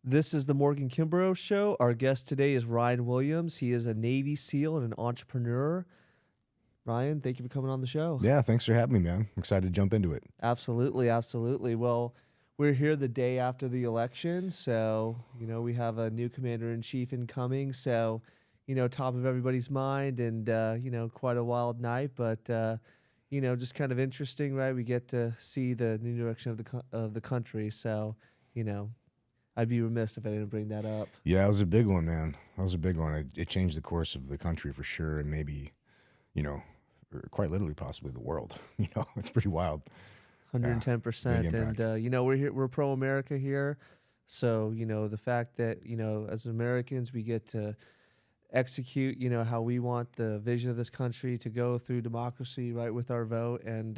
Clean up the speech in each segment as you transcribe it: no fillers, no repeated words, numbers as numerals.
This is the Morgan Kimbarow Show. Our guest today is Ryan Williams. He is a Navy SEAL and an entrepreneur. Ryan, thank you for coming on the show. Yeah, thanks for having me, man. I'm excited to jump into it. Absolutely, absolutely. Well, we're here the day after the election, so we have a new commander-in-chief incoming. So, top of everybody's mind, and quite a wild night, but just kind of interesting, right? We get to see the new direction of the country. So, I'd be remiss if I didn't bring that up. Yeah, that was a big one, man. That was a big one. It changed the course of the country for sure, and maybe, or quite literally, possibly the world. It's pretty wild. 110%. And we're here, we're pro-America here. So, the fact that, as Americans, we get to execute, how we want the vision of this country to go through democracy, right, with our vote. And,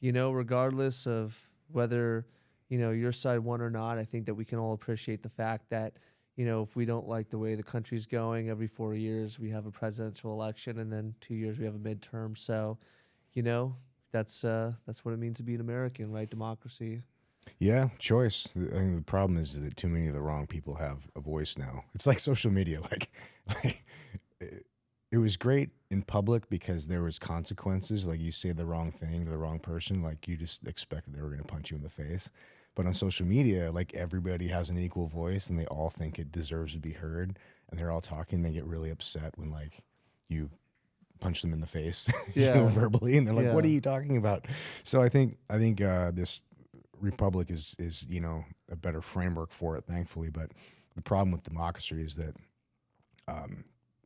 regardless of whether, your side won or not, I think that we can all appreciate the fact that, if we don't like the way the country's going, every 4 years we have a presidential election, and then 2 years we have a midterm. So, that's what it means to be an American, right? Democracy. Yeah, choice. I think the problem is that too many of the wrong people have a voice now. It's like social media. Like it was great in public because there was consequences. Like you say the wrong thing to the wrong person, like you just expect that they were going to punch you in the face. But on social media, like everybody has an equal voice and they all think it deserves to be heard. And they're all talking. They get really upset when like you punch them in the face, verbally, and they're like, "What are you talking about?" So I think this republic is a better framework for it, thankfully. But the problem with democracy is that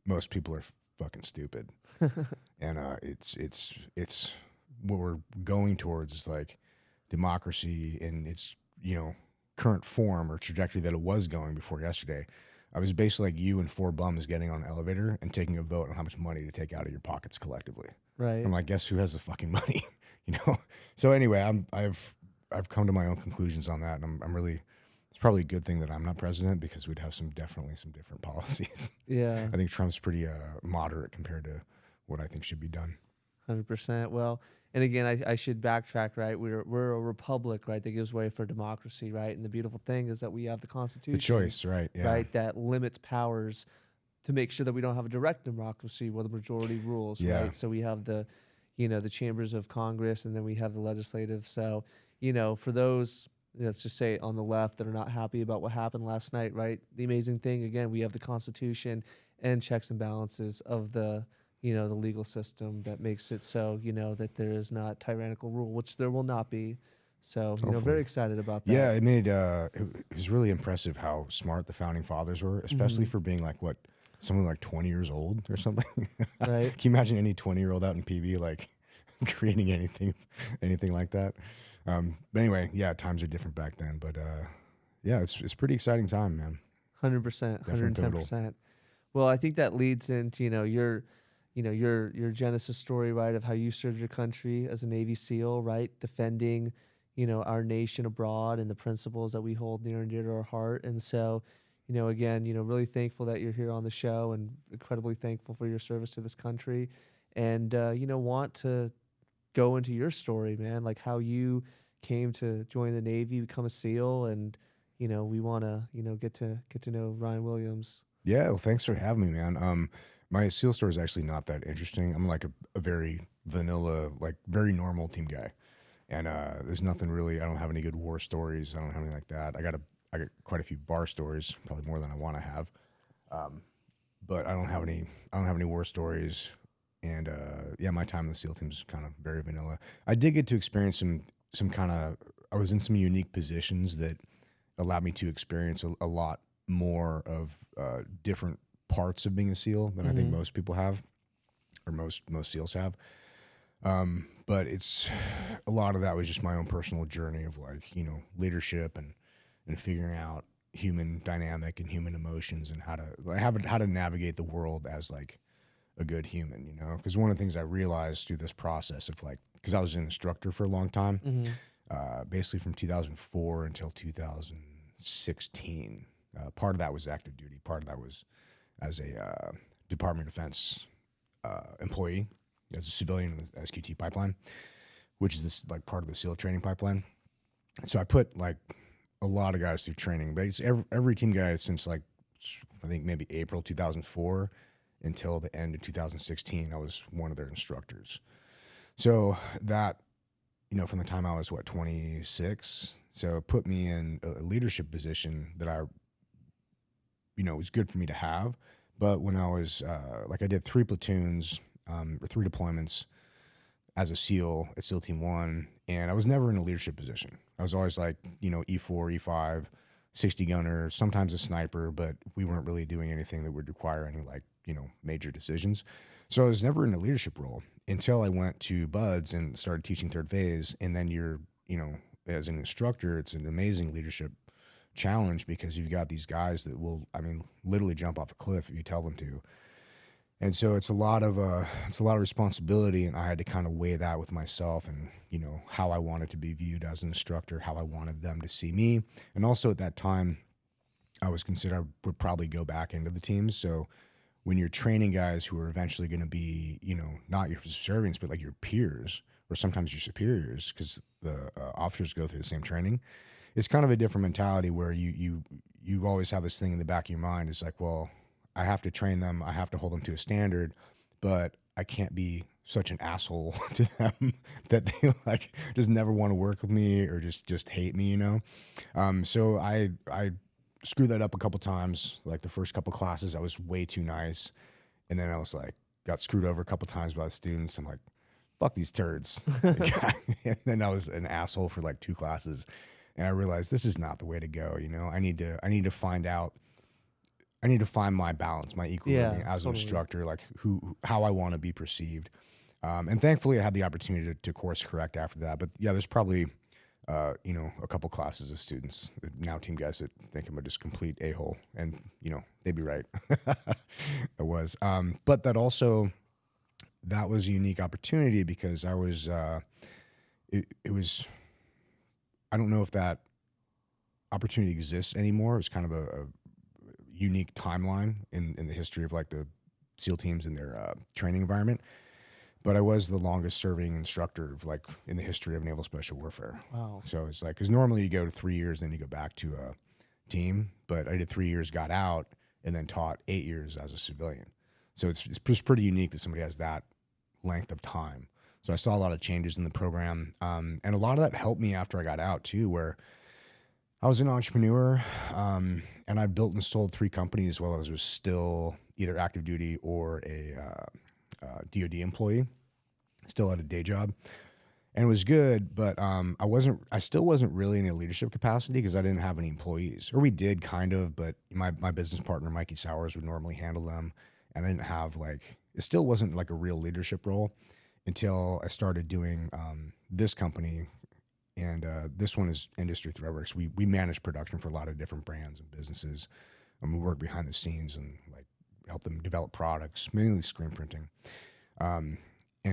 most people are fucking stupid, and it's what we're going towards is like democracy in its current form or trajectory that it was going before yesterday. I was basically like you and four bums getting on an elevator and taking a vote on how much money to take out of your pockets collectively. Right. I'm like, guess who has the fucking money? So anyway, I've come to my own conclusions on that, and I'm really, it's probably a good thing that I'm not president because we'd have definitely some different policies. Yeah. I think Trump's pretty moderate compared to what I think should be done. 100%. Well, and again, I should backtrack, right? We're a republic, right, that gives way for democracy, right? And the beautiful thing is that we have the Constitution. The choice, right? Yeah. Right, that limits powers to make sure that we don't have a direct democracy where the majority rules, right? So we have the chambers of Congress, and then we have the legislative. So, for those, let's just say on the left that are not happy about what happened last night, right? The amazing thing, again, we have the Constitution and checks and balances of the legal system that makes it so, that there is not tyrannical rule, which there will not be. So, very excited about that. Yeah, it was really impressive how smart the founding fathers were, especially for being like, someone like 20 years old or something. Right. Can you imagine any 20-year-old out in PB, like creating anything like that? But anyway, yeah, times are different back then, but yeah, it's pretty exciting time, man. 100%, 110%. Well, I think that leads into, your genesis story, right, of how you served your country as a Navy SEAL, right, defending, our nation abroad and the principles that we hold near and dear to our heart. And so, again, really thankful that you're here on the show, and incredibly thankful for your service to this country, and, want to go into your story, man, like how you came to join the Navy, become a SEAL, and, we want to, get to know Ryan Williams. Yeah, well, thanks for having me, man. My SEAL story is actually not that interesting. I'm like a very vanilla, like very normal team guy. And there's nothing really, I don't have any good war stories. I don't have anything like that. I got quite a few bar stories, probably more than I want to have. But I don't have any war stories. And yeah, my time in the SEAL team is kind of very vanilla. I did get to experience some kind of, I was in some unique positions that allowed me to experience a lot more of different parts of being a SEAL than I think most people have, or most SEALs have. But it's a lot of that was just my own personal journey of like, leadership and figuring out human dynamic and human emotions and how to navigate the world as like a good human, because one of the things I realized through this process of like, because I was an instructor for a long time, basically from 2004 until 2016. Part of that was active duty. Part of that was as a Department of Defense employee, as a civilian in the SQT pipeline, which is this like part of the SEAL training pipeline. So I put like a lot of guys through training, but it's every team guy since like, I think maybe April 2004 until the end of 2016, I was one of their instructors. So that, from the time I was 26, so it put me in a leadership position that was good for me to have. But when I was I did 3 platoons or 3 deployments as a SEAL at SEAL Team 1, and I was never in a leadership position. I was always like, E4, E5, 60 gunner, sometimes a sniper, but we weren't really doing anything that would require any major decisions. So I was never in a leadership role until I went to Buds and started teaching third phase. And then you're, as an instructor, it's an amazing leadership challenge because you've got these guys that will, literally jump off a cliff if you tell them to. And so it's a lot of responsibility, and I had to kind of weigh that with myself and, how I wanted to be viewed as an instructor, how I wanted them to see me. And also at that time, I was considered, I would probably go back into the teams. So when you're training guys who are eventually going to be, not your subservients, but like your peers or sometimes your superiors, because the officers go through the same training, it's kind of a different mentality where you always have this thing in the back of your mind. It's like, well, I have to train them. I have to hold them to a standard, but I can't be such an asshole to them that they just never want to work with me or just hate me, So I screwed that up a couple times. Like the first couple classes, I was way too nice. And then I was like, got screwed over a couple times by the students. I'm like, fuck these turds. And then I was an asshole for like 2 classes. And I realized this is not the way to go. I need to find my balance, my equilibrium as an instructor, like how I want to be perceived. And thankfully I had the opportunity to course correct after that. But yeah, there's probably, a couple classes of students, now team guys, that think I'm a just complete a-hole, and they'd be right. I was, but that was a unique opportunity because I was, it was, I don't know if that opportunity exists anymore. It was kind of a unique timeline in the history of like the SEAL teams and their training environment. But I was the longest serving instructor in the history of naval special warfare. Wow. So it's like, because normally you go to 3 years, then you go back to a team. But I did 3 years, got out, and then taught 8 years as a civilian. So it's just pretty unique that somebody has that length of time. So I saw a lot of changes in the program. And a lot of that helped me after I got out too, where I was an entrepreneur, and I built and sold 3 companies while I was still either active duty or a DOD employee, still had a day job, and it was good. But I still wasn't really in a leadership capacity because I didn't have any employees, or we did kind of, but my business partner, Mikey Sowers, would normally handle them. And I didn't have it still wasn't like a real leadership role until I started doing this company. And this one is Industry Threadworks. We manage production for a lot of different brands and businesses, and we work behind the scenes and help them develop products, mainly screen printing. And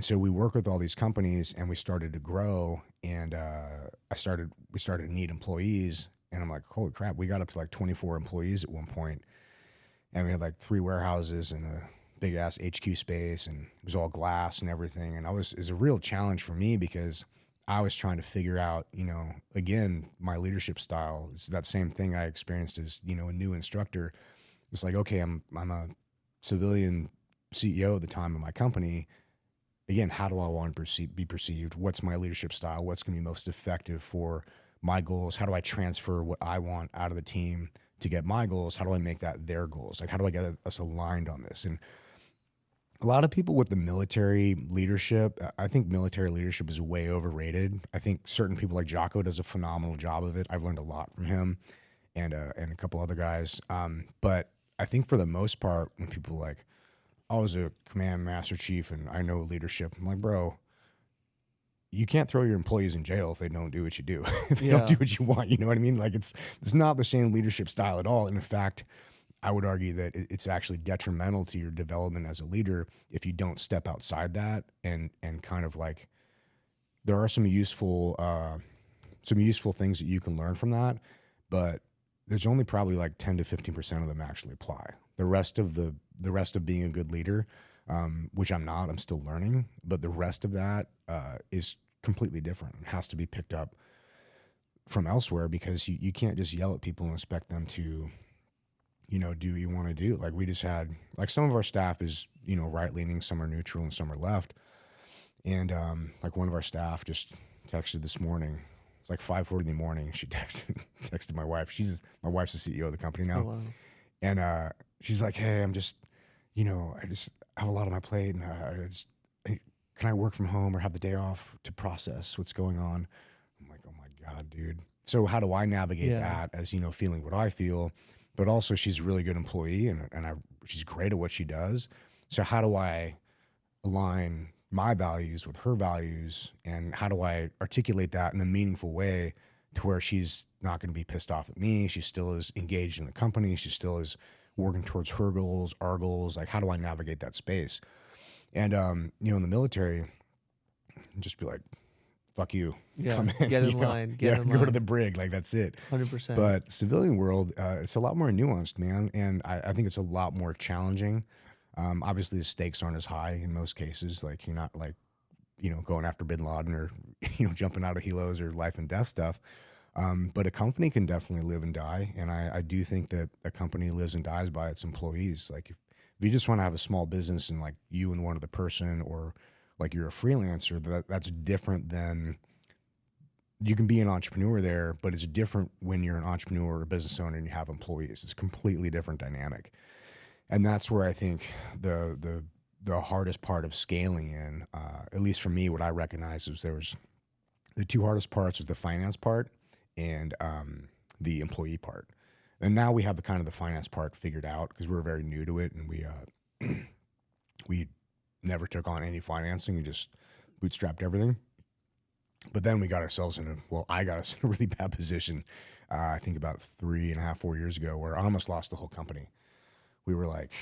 so we work with all these companies, and we started to grow. And we started to need employees, and I'm like, holy crap, we got up to 24 employees at one point, and we had 3 warehouses and a big ass HQ space, and it was all glass and everything. And it was a real challenge for me because I was trying to figure out, again, my leadership style. It's that same thing I experienced as, a new instructor. It's like, okay, I'm a civilian CEO at the time of my company. Again, how do I want to be perceived? What's my leadership style? What's going to be most effective for my goals? How do I transfer what I want out of the team to get my goals? How do I make that their goals? How do I get us aligned on this? And a lot of people with the military leadership, I think military leadership is way overrated. I think certain people like Jocko does a phenomenal job of it. I've learned a lot from him and a couple other guys. But I think for the most part, when people I was a command master chief and I know leadership, I'm like, bro, you can't throw your employees in jail if they don't do what you do. If they don't do what you want, you know what I mean? It's not the same leadership style at all. And in fact, I would argue that it's actually detrimental to your development as a leader if you don't step outside that and kind of there are some useful things that you can learn from that, but there's only probably 10 to 15% of them actually apply. The rest of being a good leader, which I'm not, I'm still learning, but the rest of that is completely different. It has to be picked up from elsewhere, because you can't just yell at people and expect them to, do what you want to do. Like, we just had, like, some of our staff is, right leaning, some are neutral and some are left. And like, one of our staff just texted this morning. It's like 5:40 in the morning. She texted my wife. My wife's the CEO of the company now. Oh, wow. And she's like, hey, I'm just, I just have a lot on my plate, and can I work from home or have the day off to process what's going on? I'm like, oh my God, dude. So how do I navigate that as, feeling what I feel? But also, she's a really good employee, and she's great at what she does. So how do I align my values with her values, and how do I articulate that in a meaningful way to where she's not going to be pissed off at me? She still is engaged in the company. She still is working towards her goals, our goals. Like, how do I navigate that space? And, in the military, just be like, fuck you. Yeah, come in, get in line. Get in go to line. the brig. Like, that's it. 100%. But civilian world, it's a lot more nuanced, man. And I think it's a lot more challenging. Obviously, the stakes aren't as high in most cases. Like, you're not like, going after bin Laden or, jumping out of helos or life and death stuff. But a company can definitely live and die. And I do think that a company lives and dies by its employees. Like, if you just want to have a small business and like you and one other person, or like you're a freelancer, that's different than, you can be an entrepreneur there, but it's different when you're an entrepreneur or a business owner and you have employees. It's a completely different dynamic. And that's where I think the hardest part of scaling in, at least for me, what I recognize is there was the two hardest parts was the finance part and the employee part. And now we have the finance part figured out, because we're very new to it, and we never took on any financing. We just bootstrapped everything. But then we got ourselves I got us in a really bad position, I think about 3.5, 4 years ago, where I almost lost the whole company. We were like,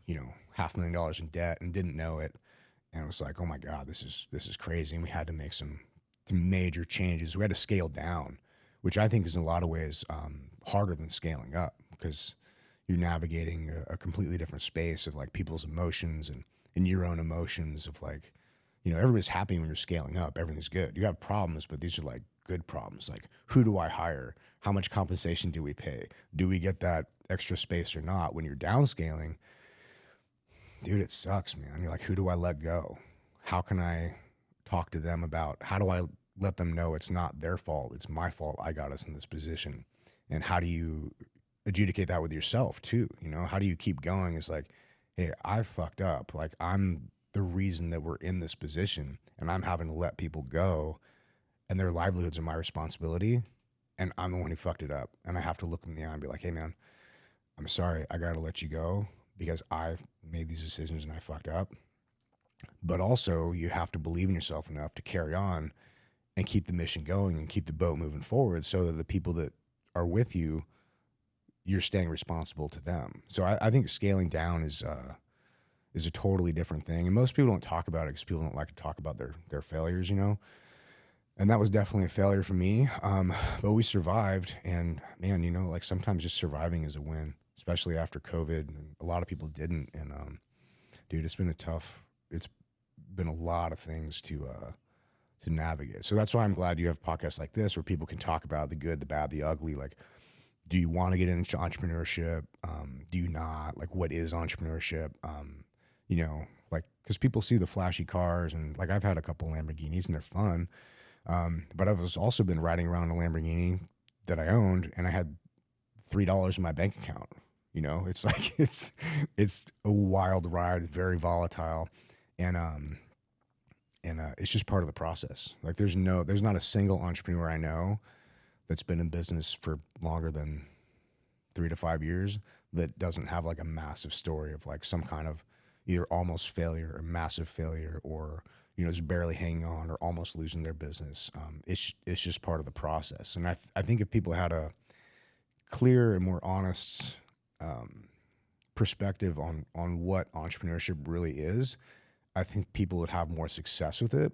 $500,000 in debt and didn't know it. And it was like, oh my God, this is crazy. And we had to make some major changes. We had to scale down, which I think is in a lot of ways harder than scaling up, because you're navigating a completely different space of like people's emotions and your own emotions of like, everybody's happy when you're scaling up. Everything's good. You have problems, but these are like good problems. Like, who do I hire? How much compensation do we pay? Do we get that extra space or not? When you're downscaling, dude, it sucks, man. You're like, who do I let go? How can I talk to them about, how do I let them know it's not their fault, it's my fault, I got us in this position? And how do you adjudicate that with yourself too? How do you keep going? It's like, hey, I fucked up. Like, I'm the reason that we're in this position, and I'm having to let people go, and their livelihoods are my responsibility, and I'm the one who fucked it up. And I have to look them in the eye and be like, hey man, I'm sorry, I got to let you go because I made these decisions and I fucked up. But also, you have to believe in yourself enough to carry on and keep the mission going and keep the boat moving forward, so that the people that are with you, you're staying responsible to them. So I think scaling down is a totally different thing. And most people don't talk about it because people don't like to talk about their failures, And that was definitely a failure for me. But we survived, and man, like, sometimes just surviving is a win, especially after COVID. And a lot of people didn't. And dude, it's been a lot of things to navigate. So that's why I'm glad you have podcasts like this, where people can talk about the good, the bad, the ugly. Like, do you want to get into entrepreneurship? Do you not? Like, what is entrepreneurship? Like, because people see the flashy cars, and like, I've had a couple Lamborghinis and they're fun. But I've also been riding around a Lamborghini that I owned, and I had $3 in my bank account. It's like, it's a wild ride, very volatile. And it's just part of the process. Like, there's not a single entrepreneur I know that's been in business for longer than 3 to 5 years that doesn't have like a massive story of like some kind of either almost failure or massive failure, or, just barely hanging on or almost losing their business. It's just part of the process. And I think if people had a clear and more honest perspective on what entrepreneurship really is, I think people would have more success with it,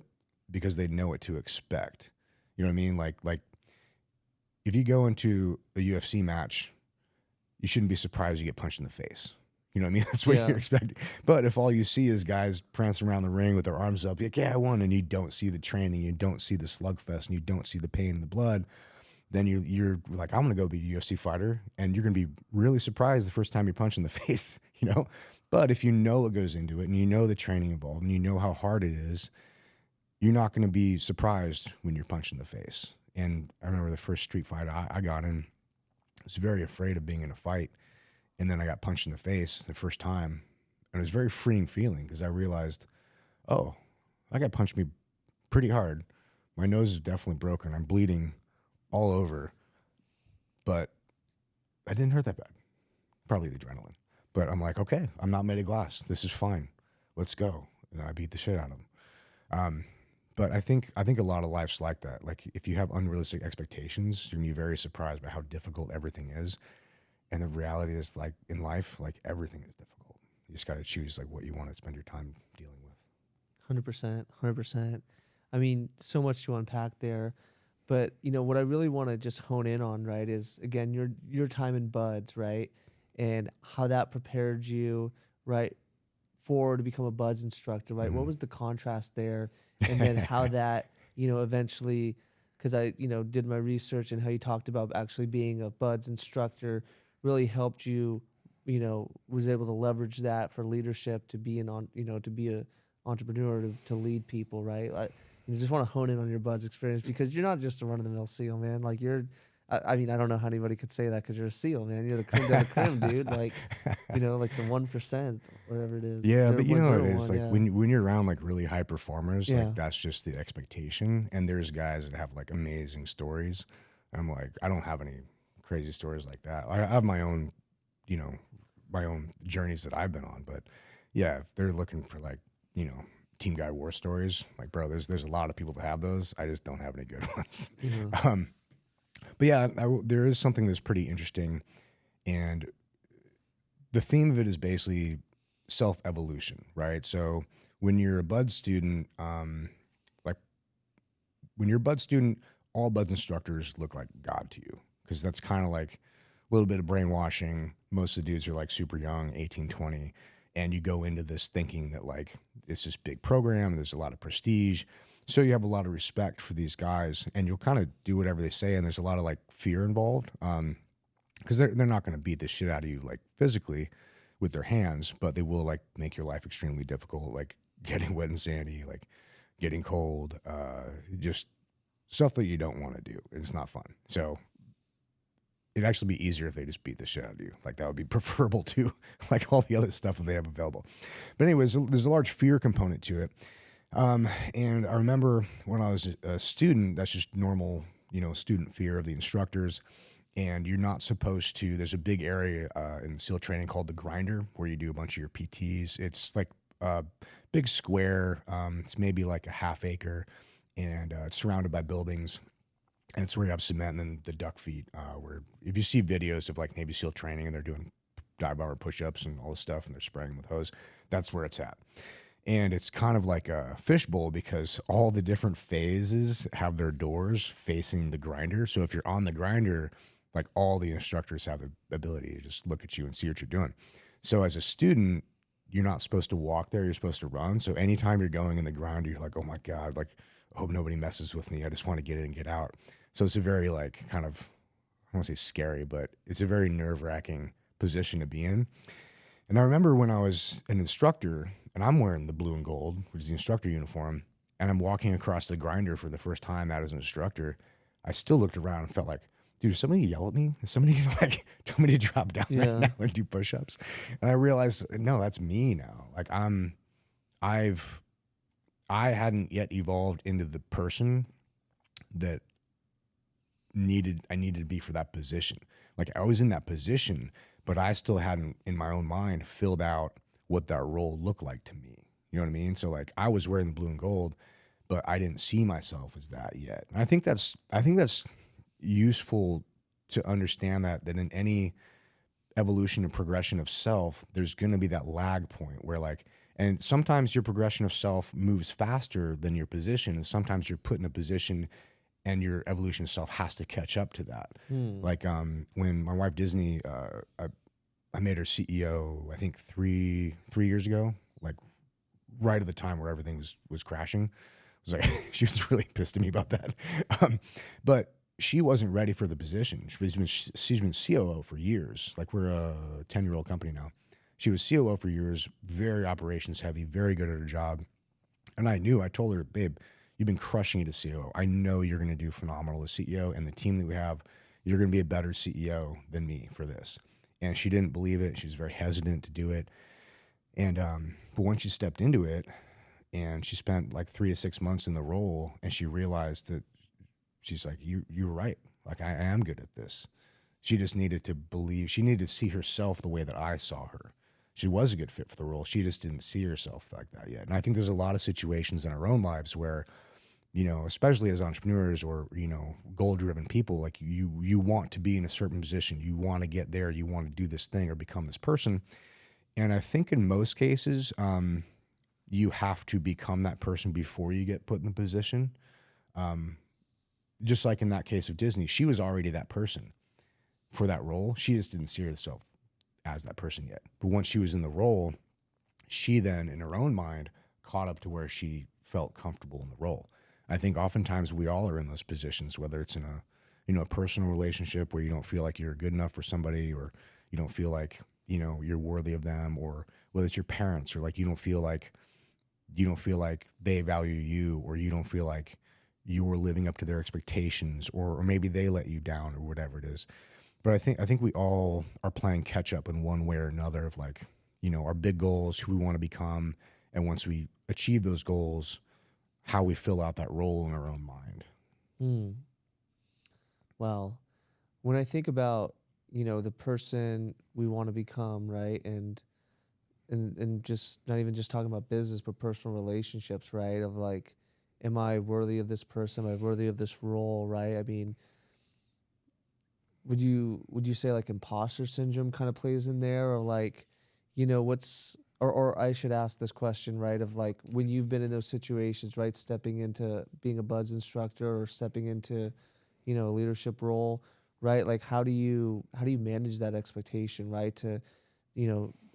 because they know what to expect. You know what I mean? Like if you go into a UFC match, you shouldn't be surprised you get punched in the face. You know what I mean? That's what you're expecting. But if all you see is guys prancing around the ring with their arms up, you're like, yeah, I won, and you don't see the training, you don't see the slugfest, and you don't see the pain and the blood, then you're like, I'm gonna go be a UFC fighter, and you're gonna be really surprised the first time you're punched in the face, you know. But if you know what goes into it, and you know the training involved, and you know how hard it is, you're not gonna be surprised when you're punched in the face. And I remember the first street fight I got in, I was very afraid of being in a fight, and then I got punched in the face the first time, and it was a very freeing feeling because I realized, oh, that guy punched me pretty hard. My nose is definitely broken. I'm bleeding all over, but I didn't hurt that bad. Probably the adrenaline. But I'm like, okay, I'm not made of glass. This is fine. Let's go. And I beat the shit out of him. But I think a lot of life's like that. Like if you have unrealistic expectations, you're gonna be very surprised by how difficult everything is. And the reality is, like in life, like everything is difficult. You just got to choose like what you want to spend your time dealing with. 100%, 100%. I mean, so much to unpack there. But, you know, what I really want to just hone in on, right, is, again, your time in Buds, right, and how that prepared you, right, to become a Buds instructor, right? Mm-hmm. What was the contrast there? And then how that, you know, eventually, because I, you know, did my research and how you talked about actually being a Buds instructor really helped you, you know, was able to leverage that for leadership, to be to be a entrepreneur, to lead people, right? Like, you just want to hone in on your Buds experience, because you're not just a run-of-the-mill SEAL, man. Like I mean, I don't know how anybody could say that, because you're a SEAL, man. You're the creme de la creme, dude. Like, you know, like the 1%, whatever it is. Yeah, but you know what it is. Like yeah. when you're around like really high performers, Yeah. like that's just the expectation. And there's guys that have like amazing stories. I'm like, I don't have any crazy stories like that. I have my own, you know, my own journeys that I've been on. But yeah, if they're looking for like, you know, team guy war stories, like, bro, there's a lot of people that have those. I just don't have any good ones. Yeah. But yeah, there is something that's pretty interesting, and the theme of it is basically self-evolution, right? So when you're a Bud student, like when you're a Bud student, all Bud instructors look like God to you, because that's kind of like a little bit of brainwashing. Most of the dudes are like super young, 18, 20, and you go into this thinking that like it's this big program, there's a lot of prestige. So you have a lot of respect for these guys, and you'll kind of do whatever they say. And there's a lot of like fear involved, because they're not going to beat the shit out of you like physically with their hands, but they will like make your life extremely difficult, like getting wet and sandy, like getting cold, just stuff that you don't want to do. It's not fun. So it'd actually be easier if they just beat the shit out of you. Like that would be preferable to like all the other stuff that they have available. But anyways, there's a large fear component to it. And I remember when I was a student, that's just normal, you know, student fear of the instructors. And you're not supposed to, there's a big area in SEAL training called the grinder, where you do a bunch of your PTs. It's like a big square. It's maybe like a half acre, and it's surrounded by buildings. And it's where you have cement and then the duck feet, where if you see videos of like Navy SEAL training and they're doing dive bomber push-ups and all this stuff and they're spraying with hose, that's where it's at. And it's kind of like a fishbowl, because all the different phases have their doors facing the grinder. So if you're on the grinder, like all the instructors have the ability to just look at you and see what you're doing. So as a student, you're not supposed to walk there, you're supposed to run. So anytime you're going in the grinder, you're like, oh my God, like, I hope nobody messes with me. I just want to get in and get out. So it's a very like kind of, I don't want to say scary, but it's a very nerve-wracking position to be in. And I remember when I was an instructor and I'm wearing the blue and gold, which is the instructor uniform, and I'm walking across the grinder for the first time out as an instructor, I still looked around and felt like, dude, is somebody yell at me? Is somebody gonna like tell me to drop down right now and do push-ups? And I realized, no, that's me now. Like I hadn't yet evolved into the person that I needed to be for that position. Like I was in that position, but I still hadn't in my own mind filled out what that role looked like to me. You know what I mean? So like I was wearing the blue and gold, but I didn't see myself as that yet. And I think that's useful to understand that in any evolution and progression of self, there's going to be that lag point where like, and sometimes your progression of self moves faster than your position. And sometimes you're put in a position and your evolution of self has to catch up to that. Like when my wife Disney, I made her CEO, I think three years ago, like right at the time where everything was crashing. I was like, she was really pissed at me about that. But she wasn't ready for the position. She's been COO for years. Like, we're a 10-year-old company now. She was COO for years, very operations heavy, very good at her job. And I told her, babe, you've been crushing it as COO. I know you're going to do phenomenal as CEO, and the team that we have, you're going to be a better CEO than me for this. And she didn't believe it. She was very hesitant to do it. And, but once she stepped into it and she spent like 3 to 6 months in the role, and she realized that she's like, you were right. Like, I am good at this. She just needed to believe, she needed to see herself the way that I saw her. She was a good fit for the role. She just didn't see herself like that yet. And I think there's a lot of situations in our own lives where, especially as entrepreneurs or, goal-driven people, like you want to be in a certain position. You want to get there. You want to do this thing or become this person. And I think in most cases, you have to become that person before you get put in the position. Just like in that case of Disney, she was already that person for that role. She just didn't see herself as that person yet. But once she was in the role, she then, in her own mind, caught up to where she felt comfortable in the role. I think oftentimes we all are in those positions, whether it's in a personal relationship where you don't feel like you're good enough for somebody, or you don't feel like, you're worthy of them, or whether it's your parents, or like you don't feel like they value you, or you don't feel like you're living up to their expectations, or maybe they let you down, or whatever it is. But I think we all are playing catch up in one way or another of, like, our big goals, who we want to become, and once we achieve those goals, how we fill out that role in our own mind. Well, when I think about, the person we want to become, right? And just not even just talking about business, but personal relationships, right? Of like, am I worthy of this person? Am I worthy of this role, right? I mean, would you say like imposter syndrome kind of plays in there, or like, or I should ask this question, right? Of like, when you've been in those situations, right? Stepping into being a BUDS instructor, or stepping into, a leadership role, right? Like, how do you manage that expectation, right? To,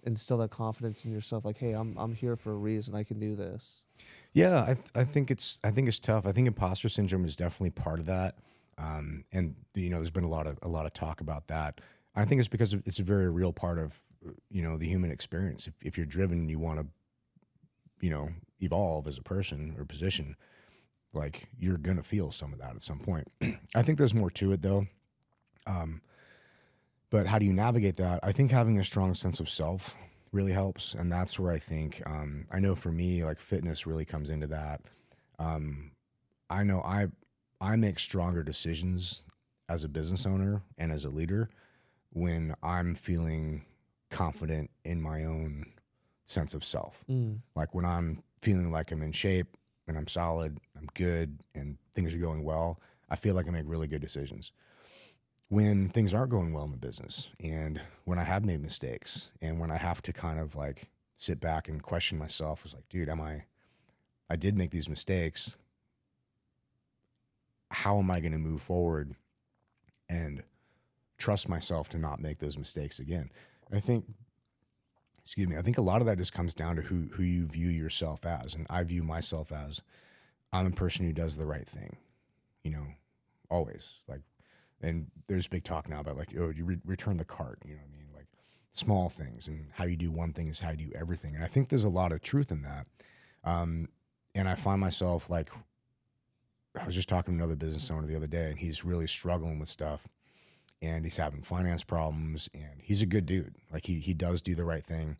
instill that confidence in yourself, like, hey, I'm here for a reason. I can do this. Yeah, I think it's tough. I think imposter syndrome is definitely part of that. And there's been a lot of talk about that. I think it's because it's a very real part of, the human experience. If you're driven, you want to, evolve as a person or position, like, you're going to feel some of that at some point. I think there's more to it though. But how do you navigate that? I think having a strong sense of self really helps. And that's where I think, I know for me, like, fitness really comes into that. I know I make stronger decisions as a business owner and as a leader when I'm feeling confident in my own sense of self. Like, when I'm feeling like I'm in shape and I'm solid, I'm good, and things are going well, I feel like I make really good decisions. When things aren't going well in the business, and when I have made mistakes, and when I have to kind of like sit back and question myself, was like, dude, I did make these mistakes. How am I going to move forward and trust myself to not make those mistakes again? I think a lot of that just comes down to who you view yourself as. And I view myself as, I'm a person who does the right thing, always. Like, and there's big talk now about, like, you return the cart, you know what I mean? Like, small things, and how you do one thing is how you do everything. And I think there's a lot of truth in that. And I find myself, like, I was just talking to another business owner the other day, and he's really struggling with stuff, and he's having finance problems, and he's a good dude. Like, he does do the right thing,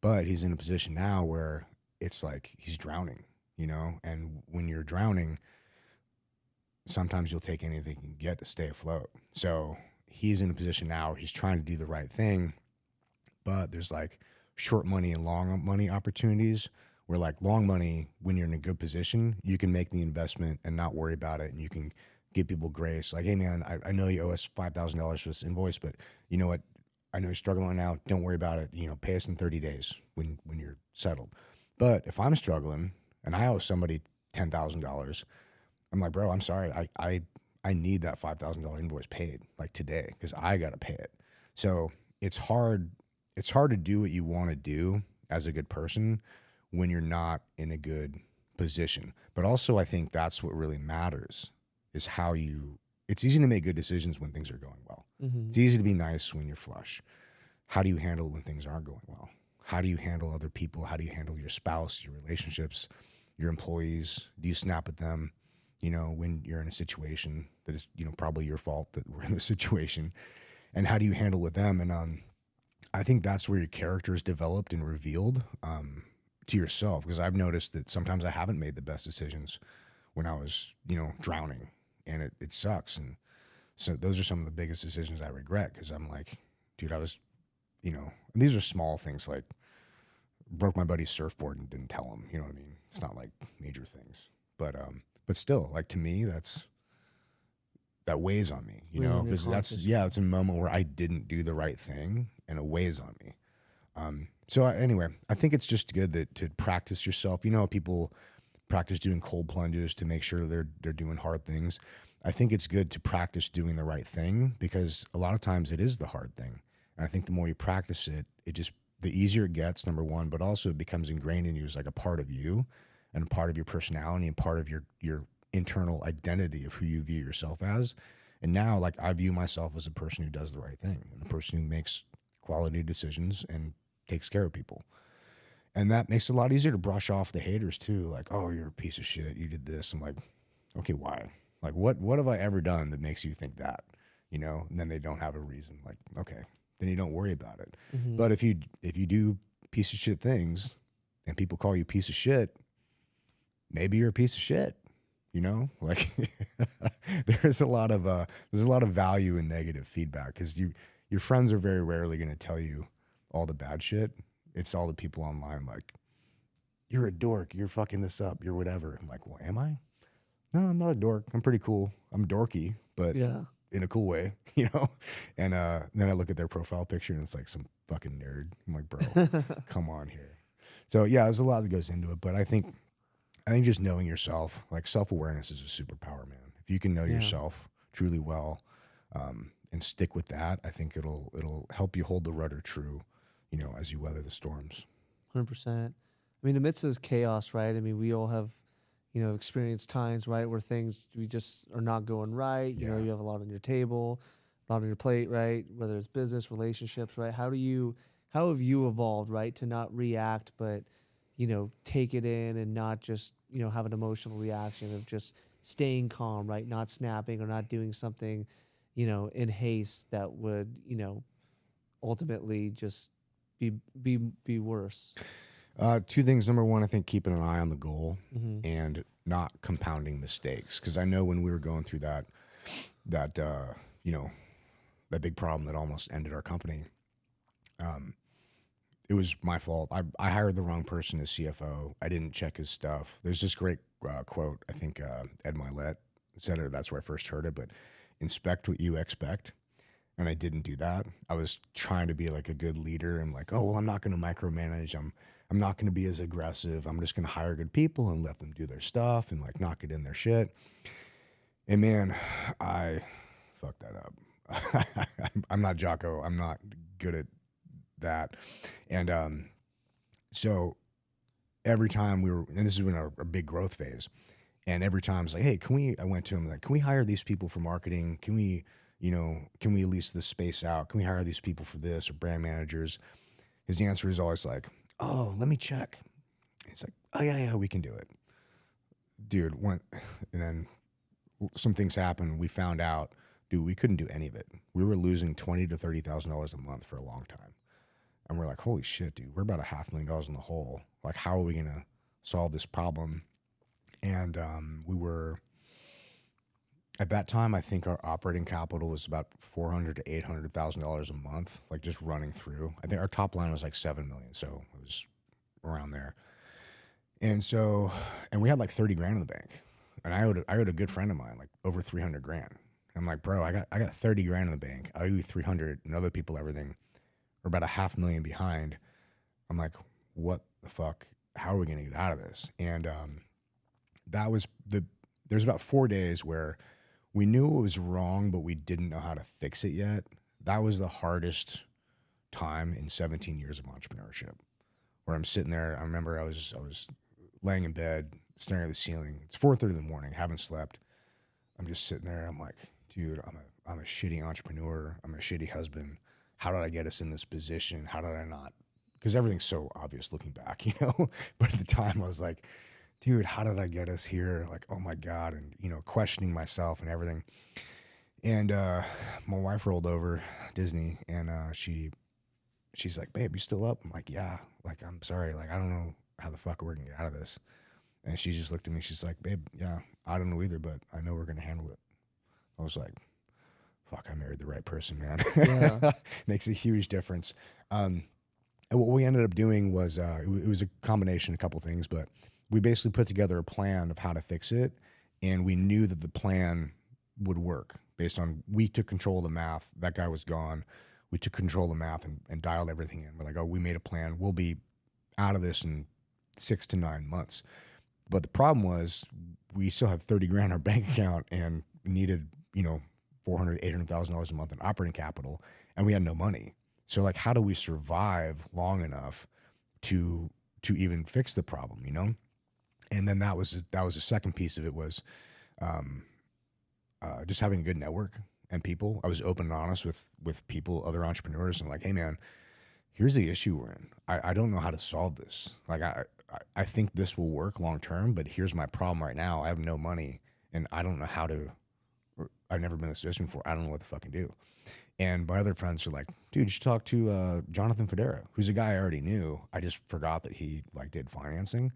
but he's in a position now where it's like he's drowning, and when you're drowning, sometimes you'll take anything you can get to stay afloat. So he's in a position now where he's trying to do the right thing, but there's like short money and long money opportunities, where, like, long money, when you're in a good position, you can make the investment and not worry about it. And you can give people grace. Like, hey man, I know you owe us $5,000 for this invoice, but you know what? I know you're struggling right now. Don't worry about it. Pay us in 30 days when you're settled. But if I'm struggling and I owe somebody $10,000, I'm like, bro, I'm sorry. I need that $5,000 invoice paid, like, today, because I got to pay it. So it's hard to do what you want to do as a good person when you're not in a good position. But also, I think that's what really matters, is how you it's easy to make good decisions when things are going well. It's easy to be nice when you're flush. How do you handle it when things aren't going well? How do you handle other people? How do you handle your spouse, your relationships, your employees? Do you snap at them, when you're in a situation that is, probably your fault that we're in this situation? And how do you handle with them? And I think that's where your character is developed and revealed to yourself, because I've noticed that sometimes I haven't made the best decisions when I was, drowning, and it sucks. And so those are some of the biggest decisions I regret, because I'm like, dude, I was, and these are small things, like broke my buddy's surfboard and didn't tell him, you know what I mean? It's not like major things, but still, like, to me, that weighs on me, because it's a moment where I didn't do the right thing, and it weighs on me. Anyway, I think it's just good to practice yourself. People practice doing cold plunges to make sure they're doing hard things. I think it's good to practice doing the right thing, because a lot of times it is the hard thing. And I think the more you practice it, the easier it gets, number one, but also it becomes ingrained in you as like a part of you and a part of your personality and part of your internal identity of who you view yourself as. And now, like, I view myself as a person who does the right thing, and a person who makes quality decisions and takes care of people. And that makes it a lot easier to brush off the haters too. Like, oh, you're a piece of shit, you did this. I'm like, okay, why? Like, what have I ever done that makes you think that? And then they don't have a reason. Like, okay, then you don't worry about it. But if you do piece of shit things and people call you a piece of shit, maybe you're a piece of shit. Like there's a lot of value in negative feedback, because your friends are very rarely going to tell you all the bad shit. It's all the people online, like, you're a dork, you're fucking this up, you're whatever. I'm like, well, am I? No, I'm not a dork. I'm pretty cool. I'm dorky, but in a cool way, And then I look at their profile picture and it's like some fucking nerd. I'm like, bro, come on here. So yeah, there's a lot that goes into it, but I think just knowing yourself, like, self-awareness is a superpower, man. If you can know yourself truly well, and stick with that, I think it'll help you hold the rudder true, as you weather the storms. 100%. I mean, amidst this chaos, right? I mean, we all have, experienced times, right, where things we just are not going right. You have a lot on your table, a lot on your plate, right? Whether it's business, relationships, right? How have you evolved, right, to not react, but take it in and not just, have an emotional reaction of just staying calm, right? Not snapping or not doing something, in haste that would, ultimately just be worse. Two things. Number one, I think keeping an eye on the goal and not compounding mistakes. Because I know when we were going through that big problem that almost ended our company, it was my fault. I hired the wrong person as CFO. I didn't check his stuff. There's this great quote, I think Ed Milet said it. That's where I first heard it, but inspect what you expect. And I didn't do that. I was trying to be like a good leader. I'm like, oh, well, I'm not going to micromanage. I'm not going to be as aggressive. I'm just going to hire good people and let them do their stuff and like not get in their shit. And man, I fucked that up. I'm not Jocko. I'm not good at that. And so every time and this is in our big growth phase, and every time it's like, hey, I went to him like, can we hire these people for marketing? Can we lease this space out? Can we hire these people for this, or brand managers? His answer is always like, oh, let me check. It's like, oh yeah, we can do it. Dude, and then some things happened. We found out, dude, we couldn't do any of it. We were losing $20,000 to $30,000 a month for a long time. And we're like, holy shit, dude, we're about $500,000 in the hole. Like, how are we going to solve this problem? And we were, at that time, I think our operating capital was about $400,000 to $800,000 a month, like just running through. I think our top line was like $7 million, so it was around there. And we had like 30 grand in the bank, and I owed a good friend of mine like over 300 grand. I'm like, bro, I got 30 grand in the bank. I owe you 300, and other people, everything, are about $500,000 behind. I'm like, what the fuck? How are we gonna get out of this? And there's about 4 days where we knew it was wrong, but we didn't know how to fix it yet. That was the hardest time in 17 years of entrepreneurship, where I'm sitting there. I remember I was laying in bed, staring at the ceiling. It's 4:30 in the morning, haven't slept. I'm just sitting there. I'm like, dude, I'm a shitty entrepreneur. I'm a shitty husband. How did I get us in this position? How did I not? Because everything's so obvious looking back, you know? But at the time I was like, dude, how did I get us here? Like, oh my God. And, you know, questioning myself and everything. And my wife rolled over Disney and she's like, babe, you still up? I'm like, yeah. Like, I'm sorry. Like, I don't know how the fuck we're going to get out of this. And she just looked at me. She's like, babe, yeah, I don't know either, but I know we're going to handle it. I was like, fuck, I married the right person, man. Yeah. Makes a huge difference. And what we ended up doing was, it was a combination of a couple things, but we basically put together a plan of how to fix it. And we knew that the plan would work based on, we took control of the math. That guy was gone. We took control of the math and dialed everything in. We're like, oh, we made a plan. We'll be out of this in 6 to 9 months. But the problem was we still had 30 grand in our bank account and needed, you know, $400,000, $800,000 a month in operating capital, and we had no money. So like, how do we survive long enough to even fix the problem, you know? And then that was the second piece of it was just having a good network and people. I was open and honest with people, other entrepreneurs, and like, hey man, here's the issue we're in. I don't know how to solve this. Like I think this will work long term, but here's my problem right now. I have no money and I don't know how to, I've never been in this situation before. I don't know what to fucking do. And my other friends are like, dude, you should talk to Jonathan Federa, who's a guy I already knew. I just forgot that he like did financing.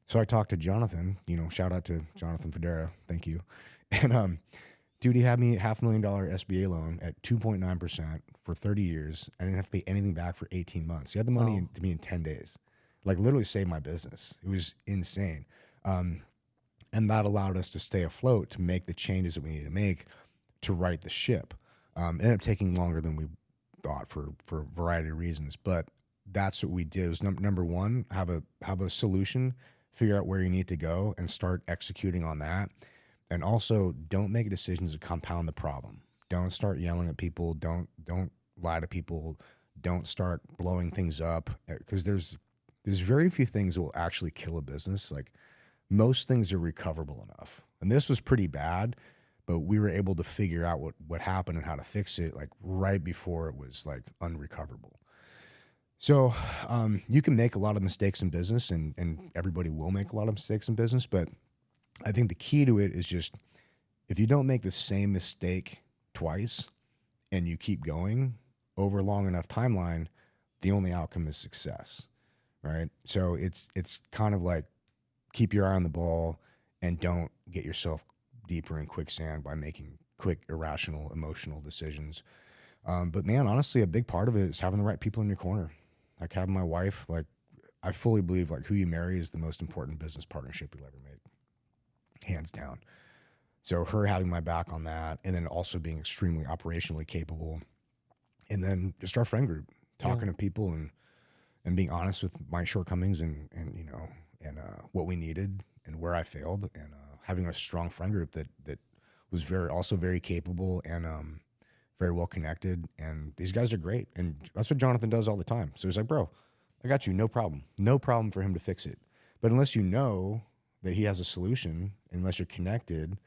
So I talked to Jonathan, you know, shout out to Jonathan Federa. Thank you. And dude, he had me $500,000 SBA loan at 2.9% for 30 years. I didn't have to pay anything back for 18 months. He had the money to me in 10 days, like literally saved my business. It was insane. And that allowed us to stay afloat, to make the changes that we needed to make to right the ship. Ended up taking longer than we thought for a variety of reasons, but that's what we did. It was number one, have a solution, figure out where you need to go and start executing on that. And also don't make decisions that compound the problem. Don't start yelling at people. Don't lie to people. Don't start blowing things up, because there's very few things that will actually kill a business. Like most things are recoverable enough. And this was pretty bad, but we were able to figure out what happened and how to fix it like right before it was like unrecoverable. So you can make a lot of mistakes in business, and everybody will make a lot of mistakes in business, but I think the key to it is just, if you don't make the same mistake twice and you keep going over a long enough timeline, the only outcome is success, right? So it's kind of like, keep your eye on the ball and don't get yourself deeper in quicksand by making quick, irrational, emotional decisions. But man, honestly, a big part of it is having the right people in your corner. Like having my wife, like I fully believe like who you marry is the most important business partnership you'll ever make. Hands down. So her having my back on that, and then also being extremely operationally capable, and then just our friend group, talking to people and being honest with my shortcomings and you know, and what we needed and where I failed, and having a strong friend group that was very capable and very well connected. And these guys are great, and that's what Jonathan does all the time. So he's like, bro, I got you, no problem for him to fix it. But unless you know that he has a solution, unless you're connected,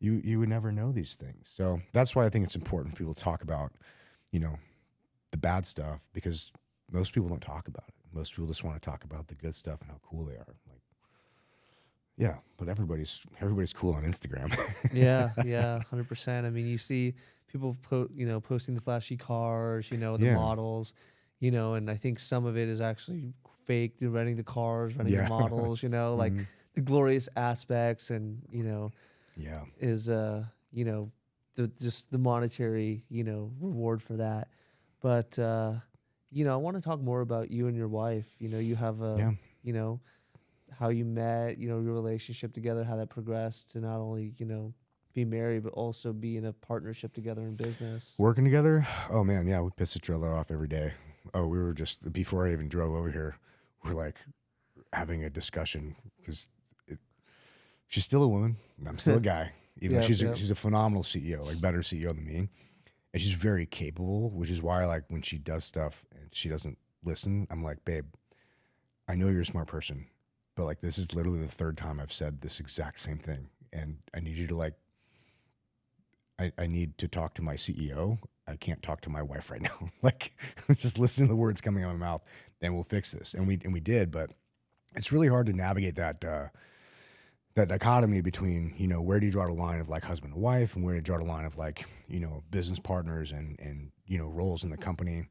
you would never know these things. So that's why I think it's important for people to talk about, you know, the bad stuff, because most people don't talk about it. Most people just want to talk about the good stuff and how cool they are. Like, yeah, but everybody's cool on Instagram. Yeah, 100%. I mean, you see people posting the flashy cars, you know, the models, you know, and I think some of it is actually fake. They're renting the cars, renting the models, you know, like the glorious aspects, and you know, is you know, the monetary, you know, reward for that. But you know, I want to talk more about you and your wife. You know, you have a you know, how you met, you know, your relationship together, how that progressed to not only, you know, be married, but also be in a partnership together in business. Working together? Oh man, yeah, we piss each other off every day. Oh, we were just, before I even drove over here, we're like having a discussion, because she's still a woman and I'm still a guy. Even though she's a phenomenal CEO, like better CEO than me. And she's very capable, which is why like when she does stuff and she doesn't listen, I'm like, babe, I know you're a smart person, but like this is literally the third time I've said this exact same thing, and I need you to like, I need to talk to my CEO. I can't talk to my wife right now. Like, just listen to the words coming out of my mouth, then we'll fix this. And we did, but it's really hard to navigate that dichotomy between, you know, where do you draw the line of like husband and wife, and where do you draw the line of like, you know, business partners and you know, roles in the company.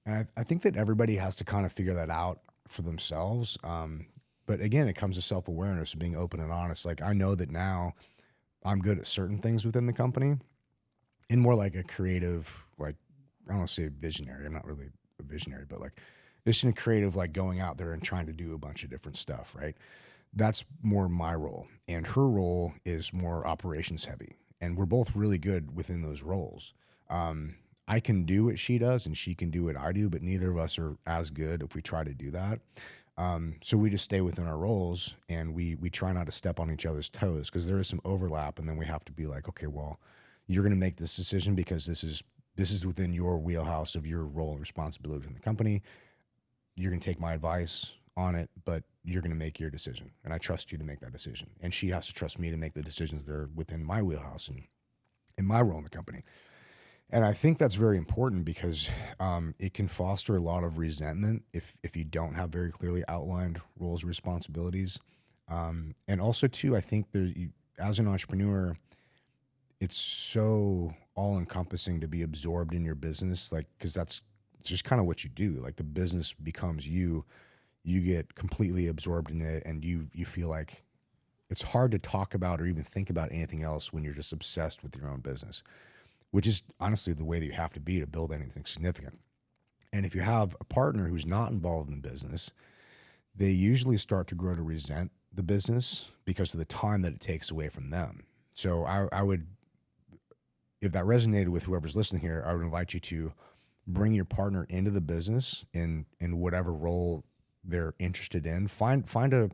And I think that everybody has to kind of figure that out for themselves. But again, it comes to self-awareness, being open and honest. Like, I know that now I'm good at certain things within the company, and more like a creative, like, I don't want to say visionary. I'm not really a visionary, but like just in a creative, like going out there and trying to do a bunch of different stuff, right? That's more my role. And her role is more operations heavy. And we're both really good within those roles. I can do what she does and she can do what I do, but neither of us are as good if we try to do that. So we just stay within our roles, and we try not to step on each other's toes, because there is some overlap, and then we have to be like, okay, well, you're going to make this decision because this is within your wheelhouse of your role and responsibility in the company. You're going to take my advice on it, but you're going to make your decision, and I trust you to make that decision. And she has to trust me to make the decisions that are within my wheelhouse and in my role in the company. And I think that's very important, because it can foster a lot of resentment if you don't have very clearly outlined roles and responsibilities. And also, too, I think as an entrepreneur, it's so all-encompassing to be absorbed in your business, like, because that's just kind of what you do. Like, the business becomes you. You get completely absorbed in it, and you feel like it's hard to talk about or even think about anything else when you're just obsessed with your own business, which is honestly the way that you have to be to build anything significant. And if you have a partner who's not involved in business, they usually start to grow to resent the business because of the time that it takes away from them. So I would, if that resonated with whoever's listening here, I would invite you to bring your partner into the business in whatever role they're interested in. Find a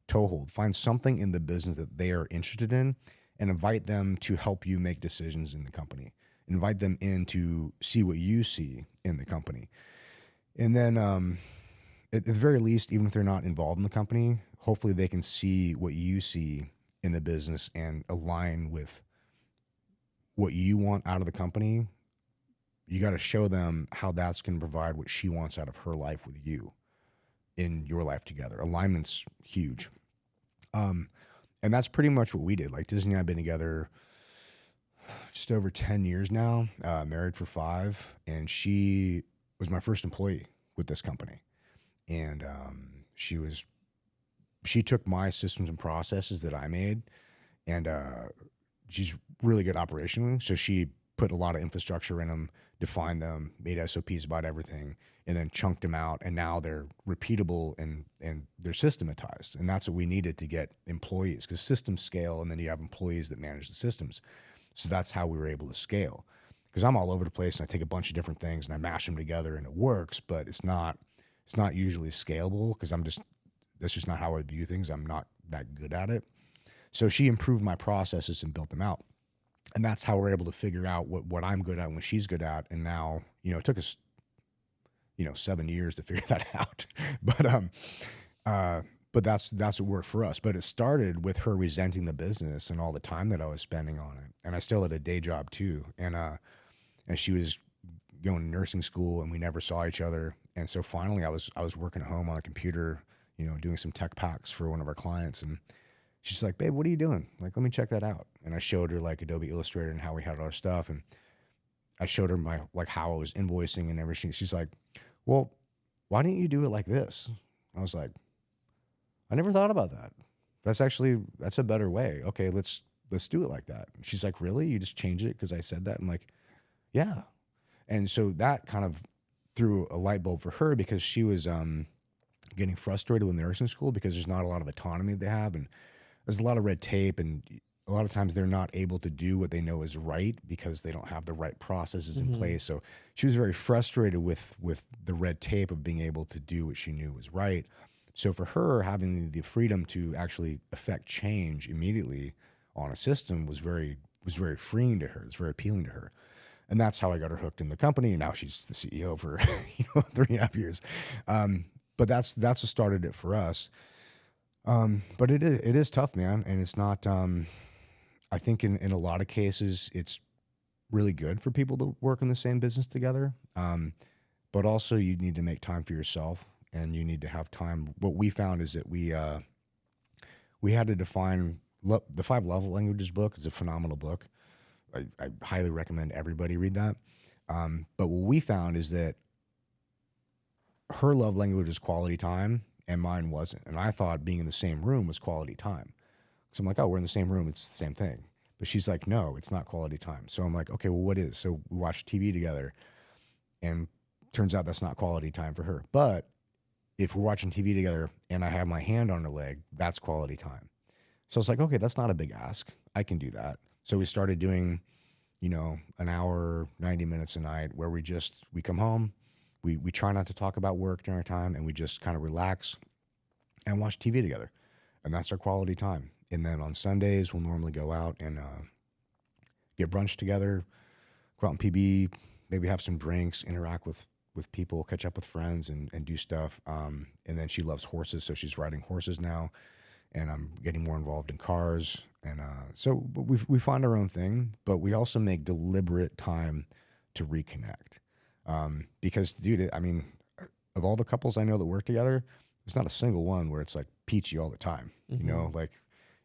toehold, find something in the business that they are interested in, and invite them to help you make decisions in the company. Invite them in to see what you see in the company. And then at the very least, even if they're not involved in the company, hopefully they can see what you see in the business and align with what you want out of the company. You got to show them how that's going to provide what she wants out of her life with you in your life together. Alignment's huge. And that's pretty much what we did. Like, Disney and I have been together just over 10 years now, married for 5, and she was my first employee with this company. And she took my systems and processes that I made, and she's really good operationally. So she put a lot of infrastructure in them, defined them, made SOPs about everything, and then chunked them out. And now they're repeatable and they're systematized. And that's what we needed to get employees, because systems scale, and then you have employees that manage the systems. So that's how we were able to scale, because I'm all over the place and I take a bunch of different things and I mash them together and it works, but it's not usually scalable, because that's just not how I view things. I'm not that good at it. So she improved my processes and built them out. And that's how we're able to figure out what I'm good at and what she's good at. And now, you know, it took us, 7 years to figure that out. But that's what worked for us. But it started with her resenting the business and all the time that I was spending on it. And I still had a day job too. And she was going to nursing school, and we never saw each other. And so finally I was working at home on a computer, doing some tech packs for one of our clients. And she's like, "Babe, what are you doing? Like, let me check that out." And I showed her like Adobe Illustrator and how we had all our stuff. And I showed her how I was invoicing and everything. She's like, "Well, why didn't you do it like this?" I was like, "I never thought about that. That's a better way. Okay, let's do it like that." And she's like, "Really? You just changed it because I said that?" I'm like, "Yeah." And so that kind of threw a light bulb for her, because she was getting frustrated with nursing school because there's not a lot of autonomy they have, and there's a lot of red tape, and a lot of times they're not able to do what they know is right because they don't have the right processes in place. So she was very frustrated with the red tape of being able to do what she knew was right. So for her, having the freedom to actually affect change immediately on a system was very freeing to her. It's very appealing to her. And that's how I got her hooked in the company. And now she's the CEO for 3.5 years. But that's what started it for us. But it is tough, man. And it's not, I think in a lot of cases, it's really good for people to work in the same business together. But also you need to make time for yourself, and you need to have time. What we found is that we had to define the 5 Love Languages book is a phenomenal book. I highly recommend everybody read that. But what we found is that her love language is quality time and mine wasn't. And I thought being in the same room was quality time. So I'm like, oh, we're in the same room. It's the same thing. But she's like, no, it's not quality time. So I'm like, okay, well, what is? So we watched TV together, and turns out that's not quality time for her. But if we're watching TV together and I have my hand on her leg, that's quality time. So it's like, okay, that's not a big ask. I can do that. So we started doing, an hour, 90 minutes a night where we come home, we try not to talk about work during our time, and we just kind of relax and watch TV together. And that's our quality time. And then on Sundays, we'll normally go out and get brunch together, go out in PB, maybe have some drinks, interact with people, catch up with friends, and do stuff. And then she loves horses, so she's riding horses now, and I'm getting more involved in cars. And so we find our own thing, but we also make deliberate time to reconnect. Because, dude, I mean, of all the couples I know that work together, it's not a single one where it's like peachy all the time. Mm-hmm. Like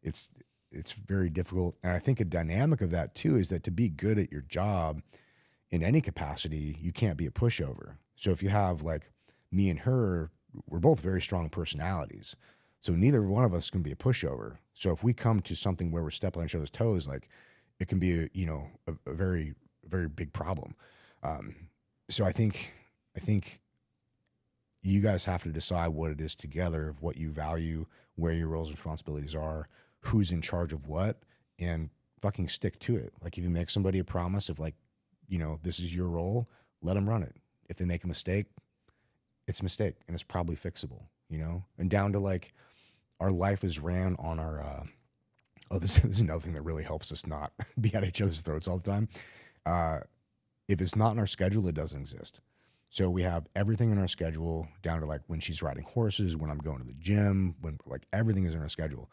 it's very difficult. And I think a dynamic of that too is that to be good at your job in any capacity, you can't be a pushover. So if you have like me and her, we're both very strong personalities. So neither one of us can be a pushover. So if we come to something where we're stepping on each other's toes, like it can be, a very, very big problem. So I think you guys have to decide what it is together, of what you value, where your roles and responsibilities are, who's in charge of what, and fucking stick to it. Like if you make somebody a promise of like, this is your role, let them run it. If they make a mistake, it's a mistake, and it's probably fixable, and down to like our life is ran on our, this is another thing that really helps us not be at each other's throats all the time. If it's not in our schedule, it doesn't exist. So we have everything in our schedule down to like when she's riding horses, when I'm going to the gym, when like everything is in our schedule.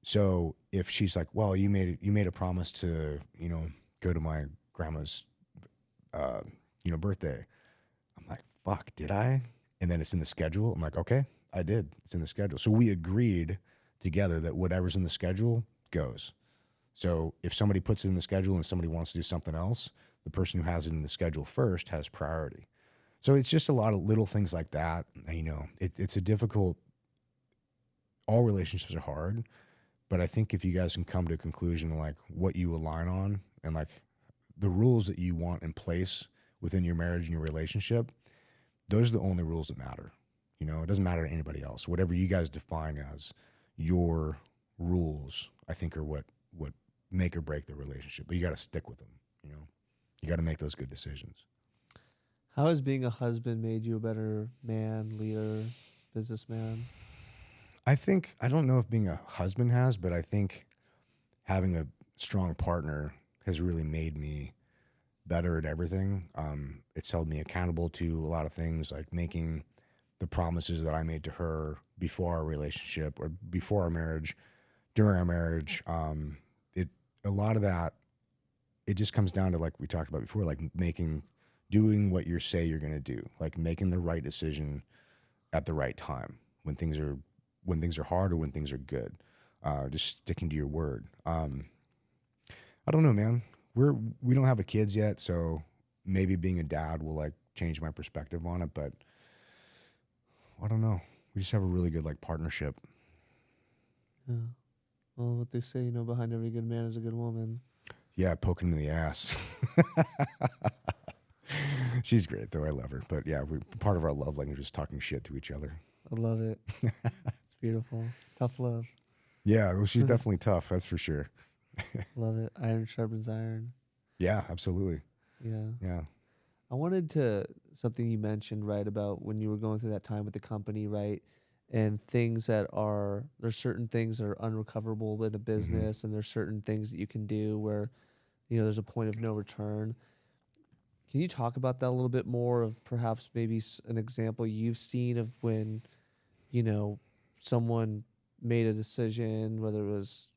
So if she's like, well, you made a promise to, go to my grandma's, birthday. I'm like, fuck, did I? And then it's in the schedule. I'm like, okay, I did. It's in the schedule. So we agreed together that whatever's in the schedule goes. So if somebody puts it in the schedule and somebody wants to do something else, the person who has it in the schedule first has priority. So it's just a lot of little things like that. And, it's a difficult, all relationships are hard, but I think if you guys can come to a conclusion like what you align on and like the rules that you want in place within your marriage and your relationship, those are the only rules that matter. It doesn't matter to anybody else. Whatever you guys define as your rules, I think are what make or break the relationship, but you got to stick with them. You got to make those good decisions. How has being a husband made you a better man, leader, businessman? I don't know if being a husband has, but I think having a strong partner has really made me better at everything. It's held me accountable to a lot of things, like making the promises that I made to her before our relationship or before our marriage, during our marriage. A lot of that, it just comes down to, like we talked about before, like doing what you say you're going to do, like making the right decision at the right time when things are hard or when things are good. Just sticking to your word. I don't know, man. We don't have a kids yet, so maybe being a dad will like change my perspective on it, but I don't know. We just have a really good like partnership. Yeah. Well, what they say, behind every good man is a good woman. Yeah, poking him in the ass. She's great, though. I love her. But yeah, part of our love language is talking shit to each other. I love it. It's beautiful. Tough love. Yeah, well, she's definitely tough. That's for sure. Love it. Iron sharpens iron. Yeah, absolutely. Yeah. Yeah. I wanted to, something you mentioned, right, about when you were going through that time with the company, right? And things there's certain things that are unrecoverable in a business, and there's certain things that you can do where, there's a point of no return. Can you talk about that a little bit more, of perhaps maybe an example you've seen of when, someone made a decision, whether it was,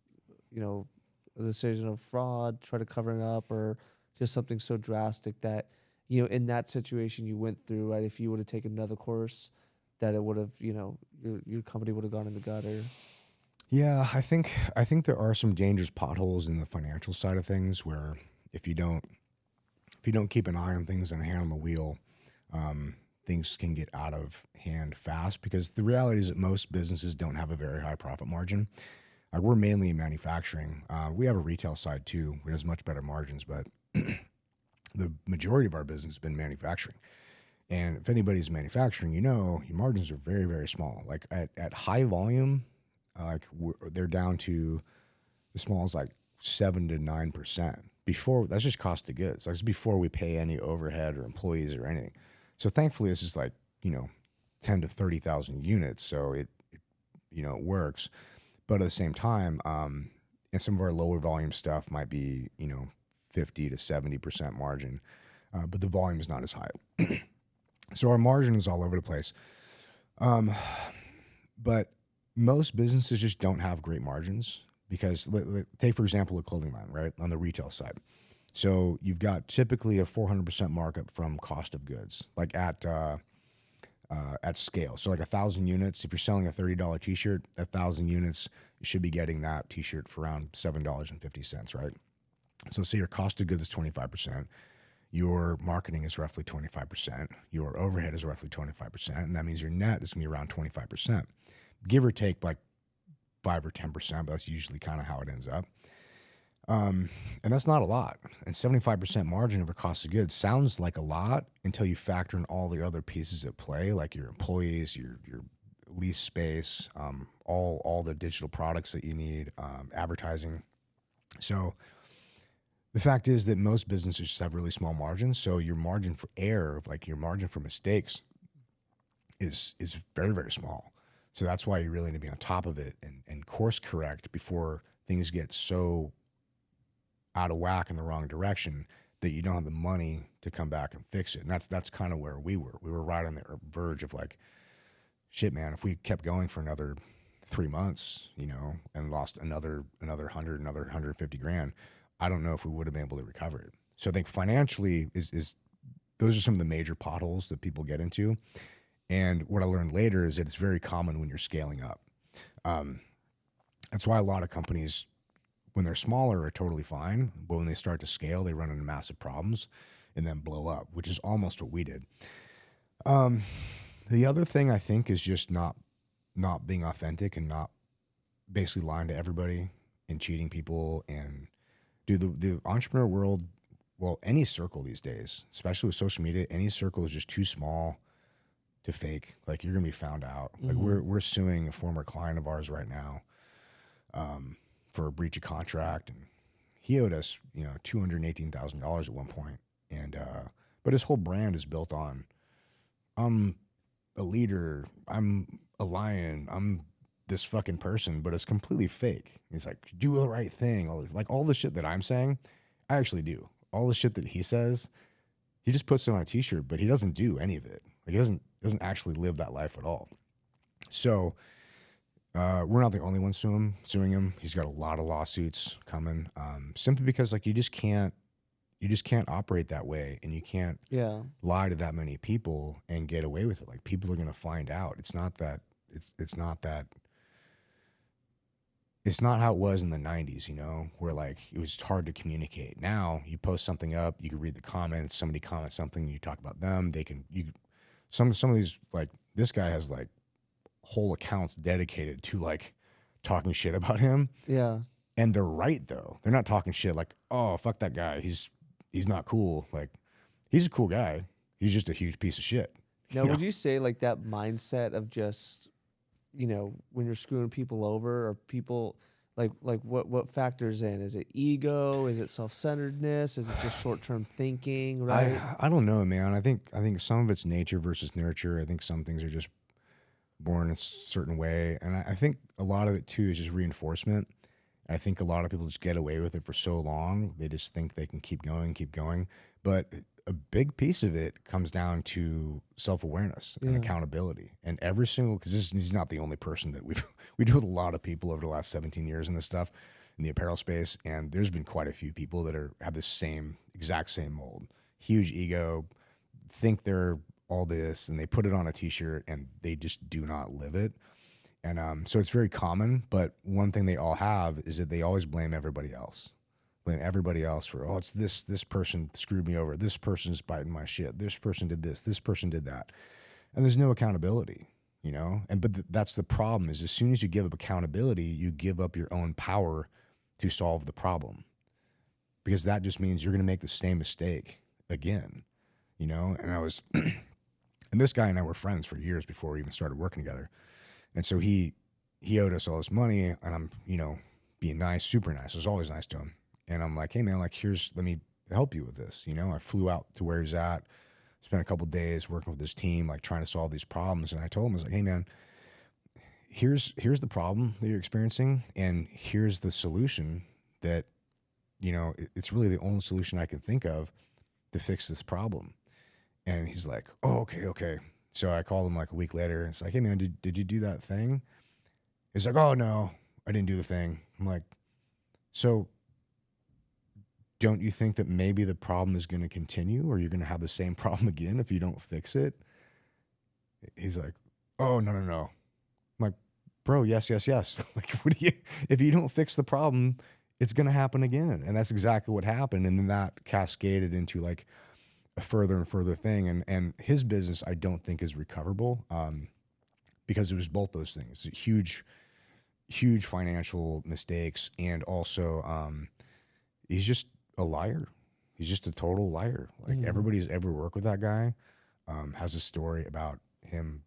a decision of fraud, try to cover it up, or just something so drastic that, in that situation you went through, right? If you would have taken another course, that it would have, your company would have gone in the gutter. Yeah, I think there are some dangerous potholes in the financial side of things where if you don't keep an eye on things and a hand on the wheel, things can get out of hand fast, because the reality is that most businesses don't have a very high profit margin. We're mainly in manufacturing. We have a retail side too, which has much better margins, but the majority of our business has been manufacturing. And if anybody's manufacturing, your margins are very, very small. Like at high volume, they're down to as small as like 7 to 9%. Before, that's just cost of goods. That's before we pay any overhead or employees or anything. So thankfully, this is like 10 to 30,000 units, so it works. But at the same time, and some of our lower volume stuff might be 50 to 70% margin, but the volume is not as high. So our margin is all over the place. But most businesses just don't have great margins because, take for example, a clothing line, right, on the retail side. So you've got typically a 400% markup from cost of goods, like at scale. So like 1,000 units, if you're selling a $30 t-shirt, 1,000 units, you should be getting that t-shirt for around $7.50, right? So say your cost of goods is 25%, your marketing is roughly 25%, your overhead is roughly 25%, and that means your net is gonna be around 25%. Give or take like 5 or 10%, but that's usually kind of how it ends up. And that's not a lot. And 75% margin over cost of goods sounds like a lot until you factor in all the other pieces at play, like your employees, your lease space, all the digital products that you need, advertising. So the fact is that most businesses just have really small margins. So your margin for error, like your margin for mistakes, is very, very small. So that's why you really need to be on top of it and course correct before things get so out of whack in the wrong direction that you don't have the money to come back and fix it. And that's kind of where we were. We were right on the verge of like, shit, man, if we kept going for another 3 months, and lost another 100, another 150 grand, I don't know if we would have been able to recover it. So I think financially is those are some of the major potholes that people get into. And what I learned later is that it's very common when you're scaling up. That's why a lot of companies, when they're smaller, are totally fine. But when they start to scale, they run into massive problems and then blow up, which is almost what we did. The other thing I think is just not being authentic and not basically lying to everybody and cheating people. And the entrepreneur world, well, any circle these days, especially with social media, any circle is just too small to fake. Like, you're gonna be found out. Mm-hmm. Like we're suing a former client of ours right now for a breach of contract, and he owed us $218,000 at one point. And but his whole brand is built on, I'm a leader, I'm a lion, I'm this fucking person, but it's completely fake. He's like, do the right thing, all the shit that I'm saying, I actually do. All the shit that he says, he just puts it on a t-shirt, but he doesn't do any of it. Like, he doesn't actually live that life at all. So we're not the only ones suing him. He's got a lot of lawsuits coming, simply because like you just can't operate that way, and you can't lie to that many people and get away with it. Like, people are going to find out. It's not how it was in the 90s, where like it was hard to communicate. Now you post something up, you can read the comments, somebody comments something, you talk about them, some of these, like, this guy has like whole accounts dedicated to like talking shit about him. Yeah. And they're right though. They're not talking shit like, oh, fuck that guy, he's not cool. Like, he's a cool guy. He's just a huge piece of shit. Now, would you say like that mindset of just, when you're screwing people over, or people like what factors in? Is it ego? Is it self-centeredness? Is it just short-term thinking? Right? I don't know, man. I think some of it's nature versus nurture. I think some things are just born a certain way, and I think a lot of it too is just reinforcement. I think a lot of people just get away with it for so long, they just think they can keep going. But a big piece of it comes down to self-awareness and accountability. And every single, because he's not the only person that we deal with a lot of people over the last 17 years in this stuff. in the apparel space, and there's been quite a few people that have the exact same mold, huge ego, think they're all this, and they put it on a t-shirt and they just do not live it. And so it's very common, but one thing they all have is that they always blame everybody else. Blame everybody else for, oh, it's this person screwed me over, this person's biting my shit, this person did this person did that. And there's no accountability, you know? But that's the problem, is as soon as you give up accountability, you give up your own power to solve the problem. Because that just means you're going to make the same mistake again, you know? And and this guy and I were friends for years before we even started working together. And so he owed us all this money, and I'm, you know, being nice, super nice. I was always nice to him. And I'm like, hey man, like, let me help you with this. You know, I flew out to where he's at, spent a couple days working with this team, like trying to solve these problems. And I told him, I was like, hey man, here's the problem that you're experiencing, and here's the solution that, you know, it's really the only solution I can think of to fix this problem. And he's like, oh, okay. So I called him like a week later, and it's like, hey man, did you do that thing? He's like, oh no, I didn't do the thing. I'm like, so don't you think that maybe the problem is going to continue, or you're going to have the same problem again if you don't fix it? He's like, oh, no. I'm like, bro, yes. Like, if you don't fix the problem, it's going to happen again. And that's exactly what happened. And then that cascaded into like a further and further thing. And his business, I don't think is recoverable, because it was both those things. Huge financial mistakes. And also, he's just a liar. He's just a total liar. Like everybody who's ever worked with that guy has a story about him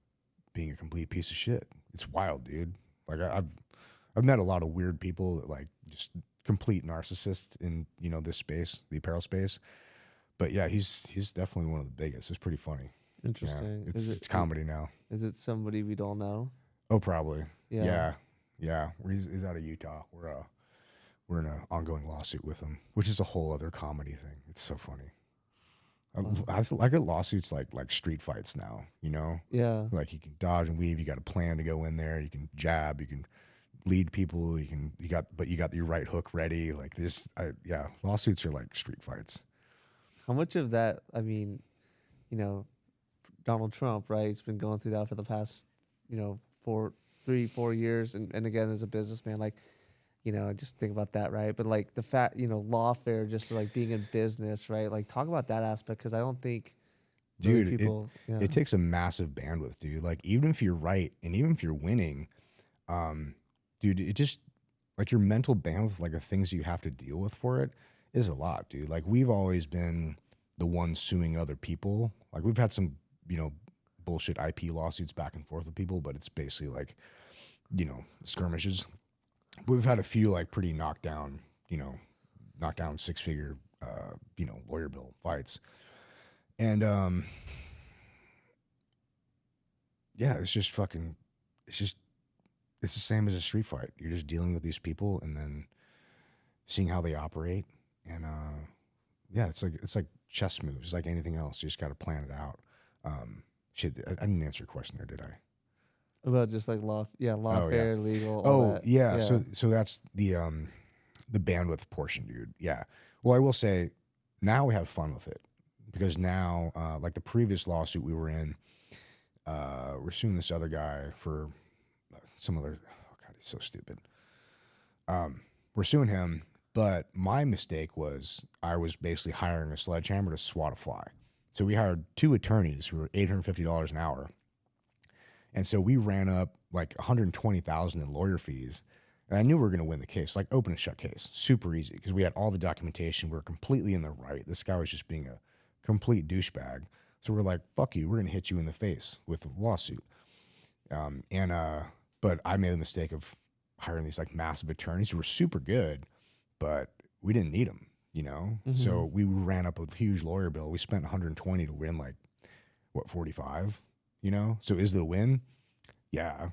being a complete piece of shit. It's wild, dude. Like I've met a lot of weird people that like just complete narcissists in, you know, this space, the apparel space. But yeah, he's definitely one of the biggest. It's pretty funny. Interesting. Yeah, it's comedy now. Is it somebody we don't know? Oh, probably. Yeah. He's out of Utah. We're in an ongoing lawsuit with him, which is a whole other comedy thing. It's so funny. I get lawsuits like street fights now, you know? Yeah. Like you can dodge and weave. You got a plan to go in there. You can jab. You can lead people. You got your right hook ready. Like lawsuits are like street fights. How much of that, I mean, you know, Donald Trump, right? He's been going through that for the past, you know, 4 years. And again, as a businessman, like, you know, just think about that, right? But like the fact, you know, lawfare, just like being in business, right? Like talk about that aspect, because I don't think, dude, people, it takes a massive bandwidth, dude. Like even if you're right and even if you're winning, dude, it just like your mental bandwidth, like the things you have to deal with for it is a lot, dude. Like we've always been the ones suing other people. Like we've had some, you know, bullshit IP lawsuits back and forth with people, but it's basically like, you know, skirmishes. We've had a few like pretty knockdown 6-figure, you know, lawyer bill fights. And, yeah, it's the same as a street fight. You're just dealing with these people and then seeing how they operate. And, yeah, it's like chess moves. It's like anything else. You just got to plan it out. Shit, I didn't answer your question there, did I? About just like lawfare, legal. Oh, that. yeah. So that's the bandwidth portion, dude. Yeah. Well, I will say now we have fun with it, because now, like the previous lawsuit we were in, we're suing this other guy for some other. Oh God, he's so stupid. We're suing him, but my mistake was I was basically hiring a sledgehammer to swat a fly. So we hired 2 attorneys who were $850 an hour. And so we ran up like $120,000 in lawyer fees. And I knew we were going to win the case, like open and shut case, super easy, because we had all the documentation. We were completely in the right. This guy was just being a complete douchebag. So we're like, fuck you. We're going to hit you in the face with a lawsuit. But I made the mistake of hiring these like massive attorneys who were super good, but we didn't need them, you know? Mm-hmm. So we ran up a huge lawyer bill. We spent 120 to win like, 45? You know, so is it a win? Yeah,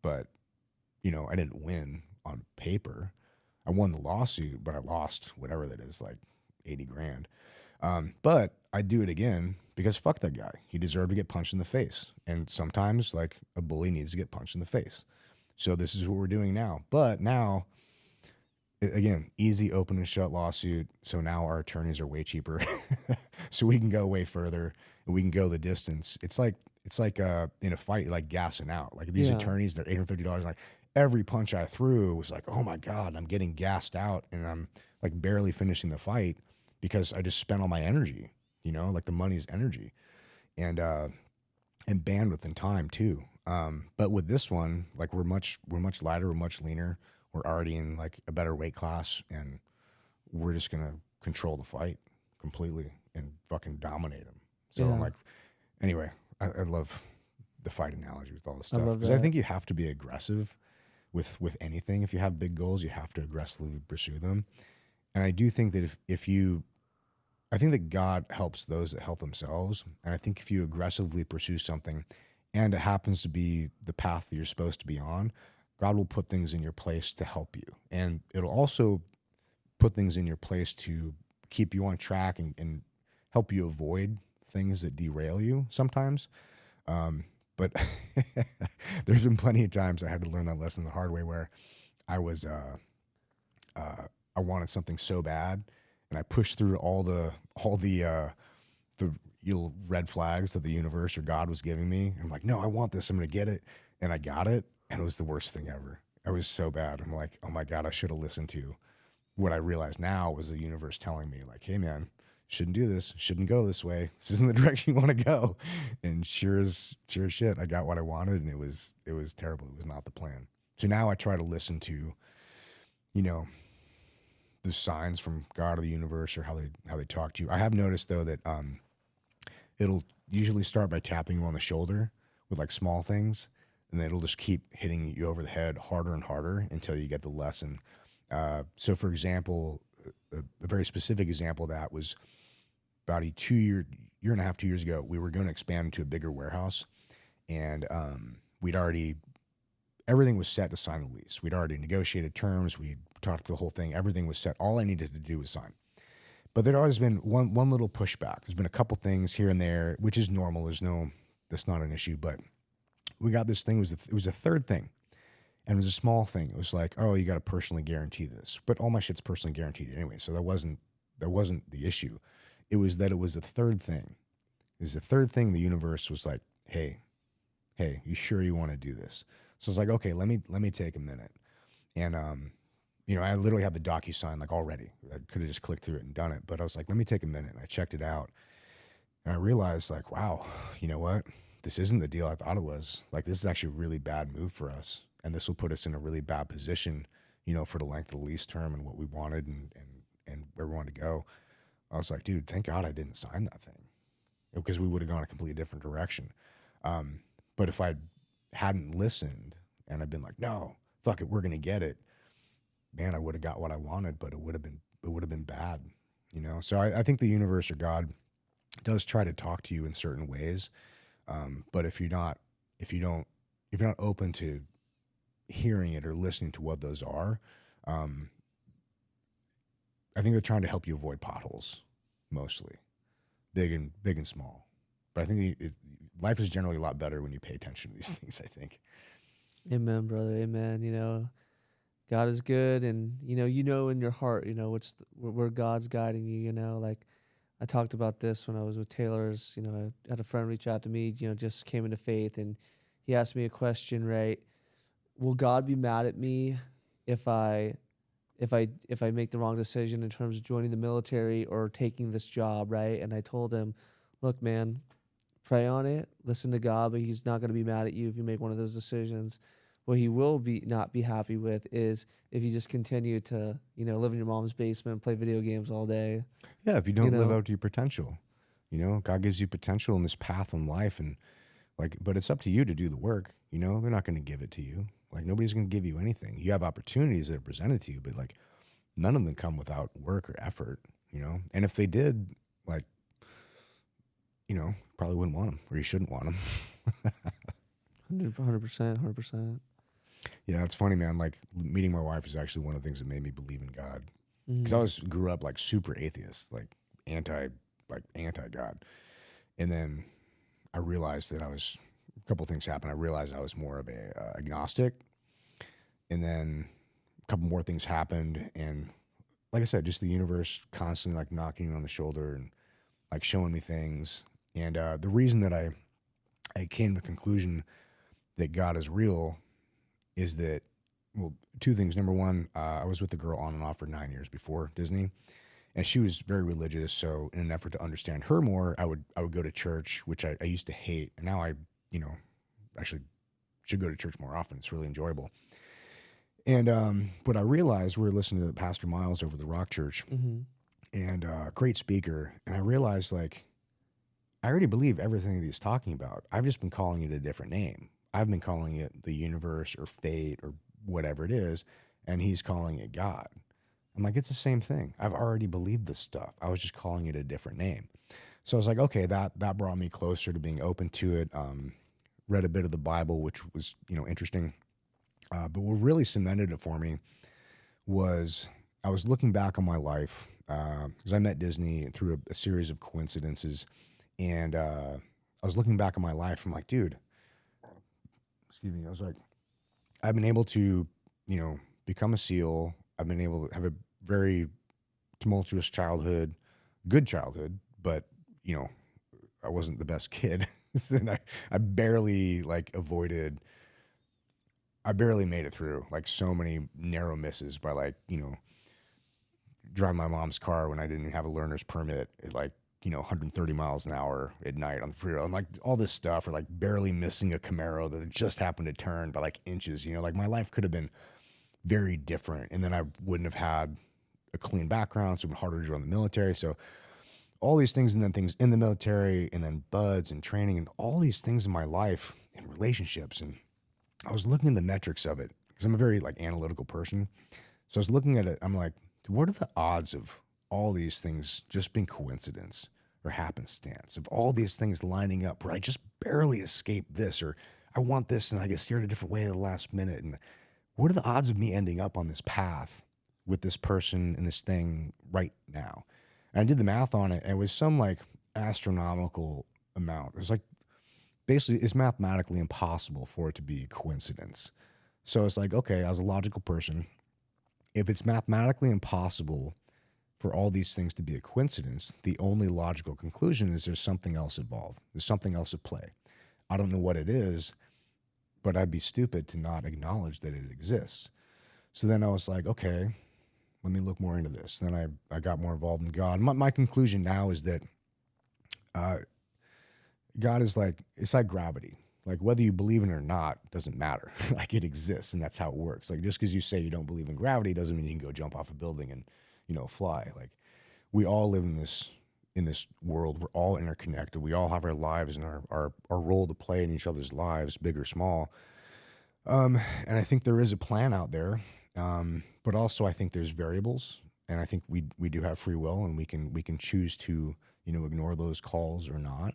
but you know, I didn't win on paper. I won the lawsuit, but I lost whatever that is, like 80 grand. But I'd do it again because fuck that guy. He deserved to get punched in the face. And sometimes like a bully needs to get punched in the face. So this is what we're doing now. But now again, easy open and shut lawsuit. So now our attorneys are way cheaper. So we can go way further and we can go the distance. It's like in a fight, like gassing out. Like these Yeah. attorneys, they're $850. Like every punch I threw was like, oh my God, I'm getting gassed out and I'm like barely finishing the fight because I just spent all my energy, like the money's energy and bandwidth and time too. But with this one, like we're much lighter, we're much leaner. We're already in like a better weight class and we're just going to control the fight completely and fucking dominate them. So I'm Yeah. like, anyway, I love the fight analogy with all this I stuff love because I that. think you have to be aggressive with anything. If you have big goals, you have to aggressively pursue them. And I do think that I think that God helps those that help themselves. And I think if you aggressively pursue something and it happens to be the path that you're supposed to be on, God will put things in your place to help you. And it'll also put things in your place to keep you on track and help you avoid things that derail you sometimes. But there's been plenty of times I had to learn that lesson the hard way where I was, I wanted something so bad and I pushed through all the red flags that the universe or God was giving me. I'm like, no, I want this. I'm going to get it. And I got it. And it was the worst thing ever. I was so bad. I'm like, oh my God, I should have listened to what I realized now was the universe telling me like, hey man, shouldn't do this. Shouldn't go this way. This isn't the direction you want to go. And sure as shit, I got what I wanted and it was terrible. It was not the plan. So now I try to listen to, the signs from God or the universe or how they talk to you. I have noticed though that it'll usually start by tapping you on the shoulder with like small things, and then it'll just keep hitting you over the head harder and harder until you get the lesson. So, for example, a very specific example of that was about a year and a half, 2 years ago. We were going to expand into a bigger warehouse, and everything was set to sign the lease. We'd already negotiated terms. We'd talked the whole thing. Everything was set. All I needed to do was sign. But there'd always been one little pushback. There's been a couple things here and there, which is normal. That's not an issue. But we got this thing. It was a third thing. And it was a small thing. It was like, oh, you got to personally guarantee this. But all my shit's personally guaranteed anyway. So that wasn't the issue. It was that it was a third thing. It was the third thing the universe was like, hey, you sure you want to do this? So I was like, okay, let me take a minute. And, I literally had the DocuSign like already. I could have just clicked through it and done it. But I was like, let me take a minute. And I checked it out. And I realized like, wow, you know what? This isn't the deal I thought it was. Like, this is actually a really bad move for us. And this will put us in a really bad position, for the length of the lease term and what we wanted and where we wanted to go. I was like, dude, thank God I didn't sign that thing because we would have gone a completely different direction. But if I hadn't listened and I'd been like, no, fuck it, we're going to get it, man, I would have got what I wanted, but it would have been bad, So I think the universe or God does try to talk to you in certain ways. But if you're not open to hearing it or listening to what those are, I think they're trying to help you avoid potholes, mostly, big and small. But I think life is generally a lot better when you pay attention to these things, I think. Amen, brother. Amen. God is good, and in your heart, where God's guiding you. Like I talked about this when I was with Taylor's. I had a friend reach out to me. Just came into faith, and he asked me a question. Right? Will God be mad at me if I make the wrong decision in terms of joining the military or taking this job? Right? And I told him, look, man, pray on it, listen to God, but he's not going to be mad at you if you make one of those decisions. What he will not be happy with is if you just continue to, live in your mom's basement, play video games all day. Yeah, if you don't live up to your potential, God gives you potential in this path in life, and but it's up to you to do the work. They're not going to give it to you. Like nobody's going to give you anything. You have opportunities that are presented to you, but like none of them come without work or effort. And if they did, like, probably wouldn't want them, or you shouldn't want them. 100%. Yeah, it's funny, man. Like meeting my wife is actually one of the things that made me believe in God. Because I grew up like super atheist, like anti God. And then I realized that a couple things happened. I realized I was more of a agnostic. And then a couple more things happened, and like I said, just the universe constantly like knocking you on the shoulder and like showing me things. And the reason that I came to the conclusion that God is real is that, well, two things. Number one, I was with a girl on and off for 9 years before Disney, and she was very religious. So in an effort to understand her more, I would go to church, which I used to hate, and now I, actually should go to church more often. It's really enjoyable. And but I realized we were listening to Pastor Miles over the Rock Church, and great speaker, and I realized like I already believe everything that he's talking about. I've just been calling it a different name. I've been calling it the universe or fate or whatever it is, and he's calling it God. I'm like, it's the same thing. I've already believed this stuff. I was just calling it a different name. So I was like, okay, that brought me closer to being open to it. Read a bit of the Bible, which was, interesting. But what really cemented it for me was I was looking back on my life, because I met Disney through a series of coincidences. And I was looking back on my life. I'm like, dude, excuse me. I was like, I've been able to, become a SEAL. I've been able to have a very tumultuous childhood, good childhood, but, I wasn't the best kid. And I barely I barely made it through like so many narrow misses by driving my mom's car when I didn't have a learner's permit at 130 miles an hour at night on the freeway. I'm like all this stuff, or like barely missing a Camaro that just happened to turn by like inches, like my life could have been very different. And then I wouldn't have had a clean background. So it would be harder to join the military. So all these things, and then things in the military, and then buds and training, and all these things in my life and relationships. And I was looking at the metrics of it because I'm a very analytical person. So I was looking at it. I'm like, what are the odds of all these things just being coincidence or happenstance, of all these things lining up where I just barely escaped this, or I want this and I get steered a different way at the last minute? And what are the odds of me ending up on this path with this person and this thing right now? And I did the math on it, and it was some astronomical amount. It was basically it's mathematically impossible for it to be a coincidence. So it's like, okay, as a logical person, if it's mathematically impossible for all these things to be a coincidence, the only logical conclusion is there's something else involved. There's something else at play. I don't know what it is, but I'd be stupid to not acknowledge that it exists. So then I was like, okay, let me look more into this. Then I got more involved in God. My conclusion now is that God is it's like gravity. Whether you believe in it or not doesn't matter. It exists, and that's how it works. Just because you say you don't believe in gravity doesn't mean you can go jump off a building and fly. We all live in this world. We're all interconnected. We all have our lives and our role to play in each other's lives, big or small. And I think there is a plan out there. But also I think there's variables, and I think we do have free will, and we can choose to, ignore those calls or not.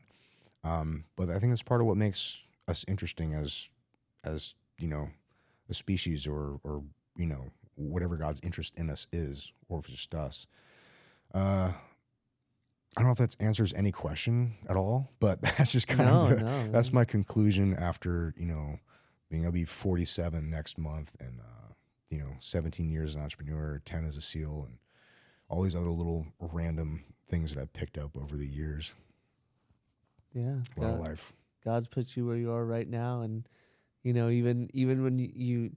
But I think that's part of what makes us interesting as a species, or whatever God's interest in us is, or if it's just us. I don't know if that answers any question at all, but that's just kind of that's my conclusion after, I'll be 47 next month, and 17 years as an entrepreneur, 10 as a SEAL, and all these other little random things that I've picked up over the years. Yeah. A lot of life. God's put you where you are right now. And, even when you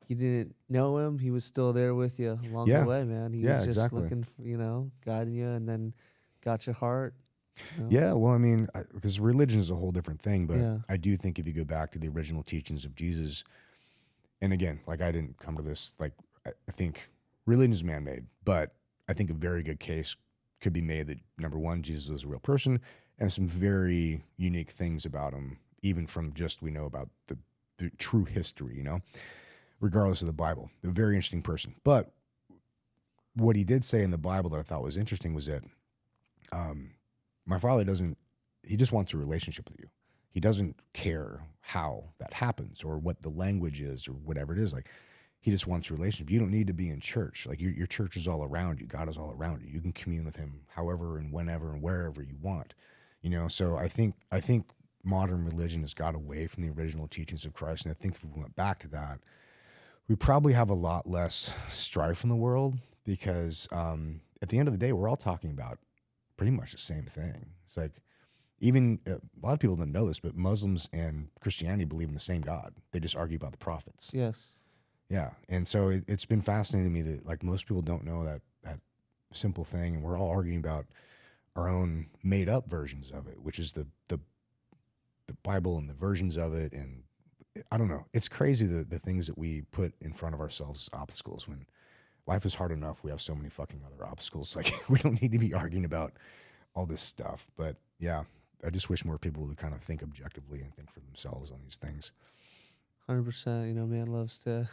didn't know him, he was still there with you along the way, man. He was just looking for, guiding you, and then got your heart. Yeah, well, I mean, because religion is a whole different thing, but I do think if you go back to the original teachings of Jesus, and again, I didn't come to this, I think religion is man-made, but I think a very good case could be made that, number one, Jesus was a real person, and some very unique things about him, even from just we know about the true history, regardless of the Bible. A very interesting person. But what he did say in the Bible that I thought was interesting was that my Father he just wants a relationship with you. He doesn't care how that happens or what the language is or whatever it is. He just wants a relationship. You don't need to be in church. Your church is all around you. God is all around you. You can commune with him however and whenever and wherever you want. So I think modern religion has got away from the original teachings of Christ. And I think if we went back to that, we probably have a lot less strife in the world because at the end of the day, we're all talking about pretty much the same thing. It's like even a lot of people don't know this, but Muslims and Christianity believe in the same God. They just argue about the prophets. Yes. Yeah. And so it's been fascinating to me that like most people don't know that simple thing. And we're all arguing about our own made up versions of it, which is the Bible and the versions of it. And I don't know. It's crazy the things that we put in front of ourselves as obstacles when life is hard enough. We have so many fucking other obstacles. Like we don't need to be arguing about all this stuff. But yeah, I just wish more people would kind of think objectively and think for themselves on these things. 100%. You know, man loves to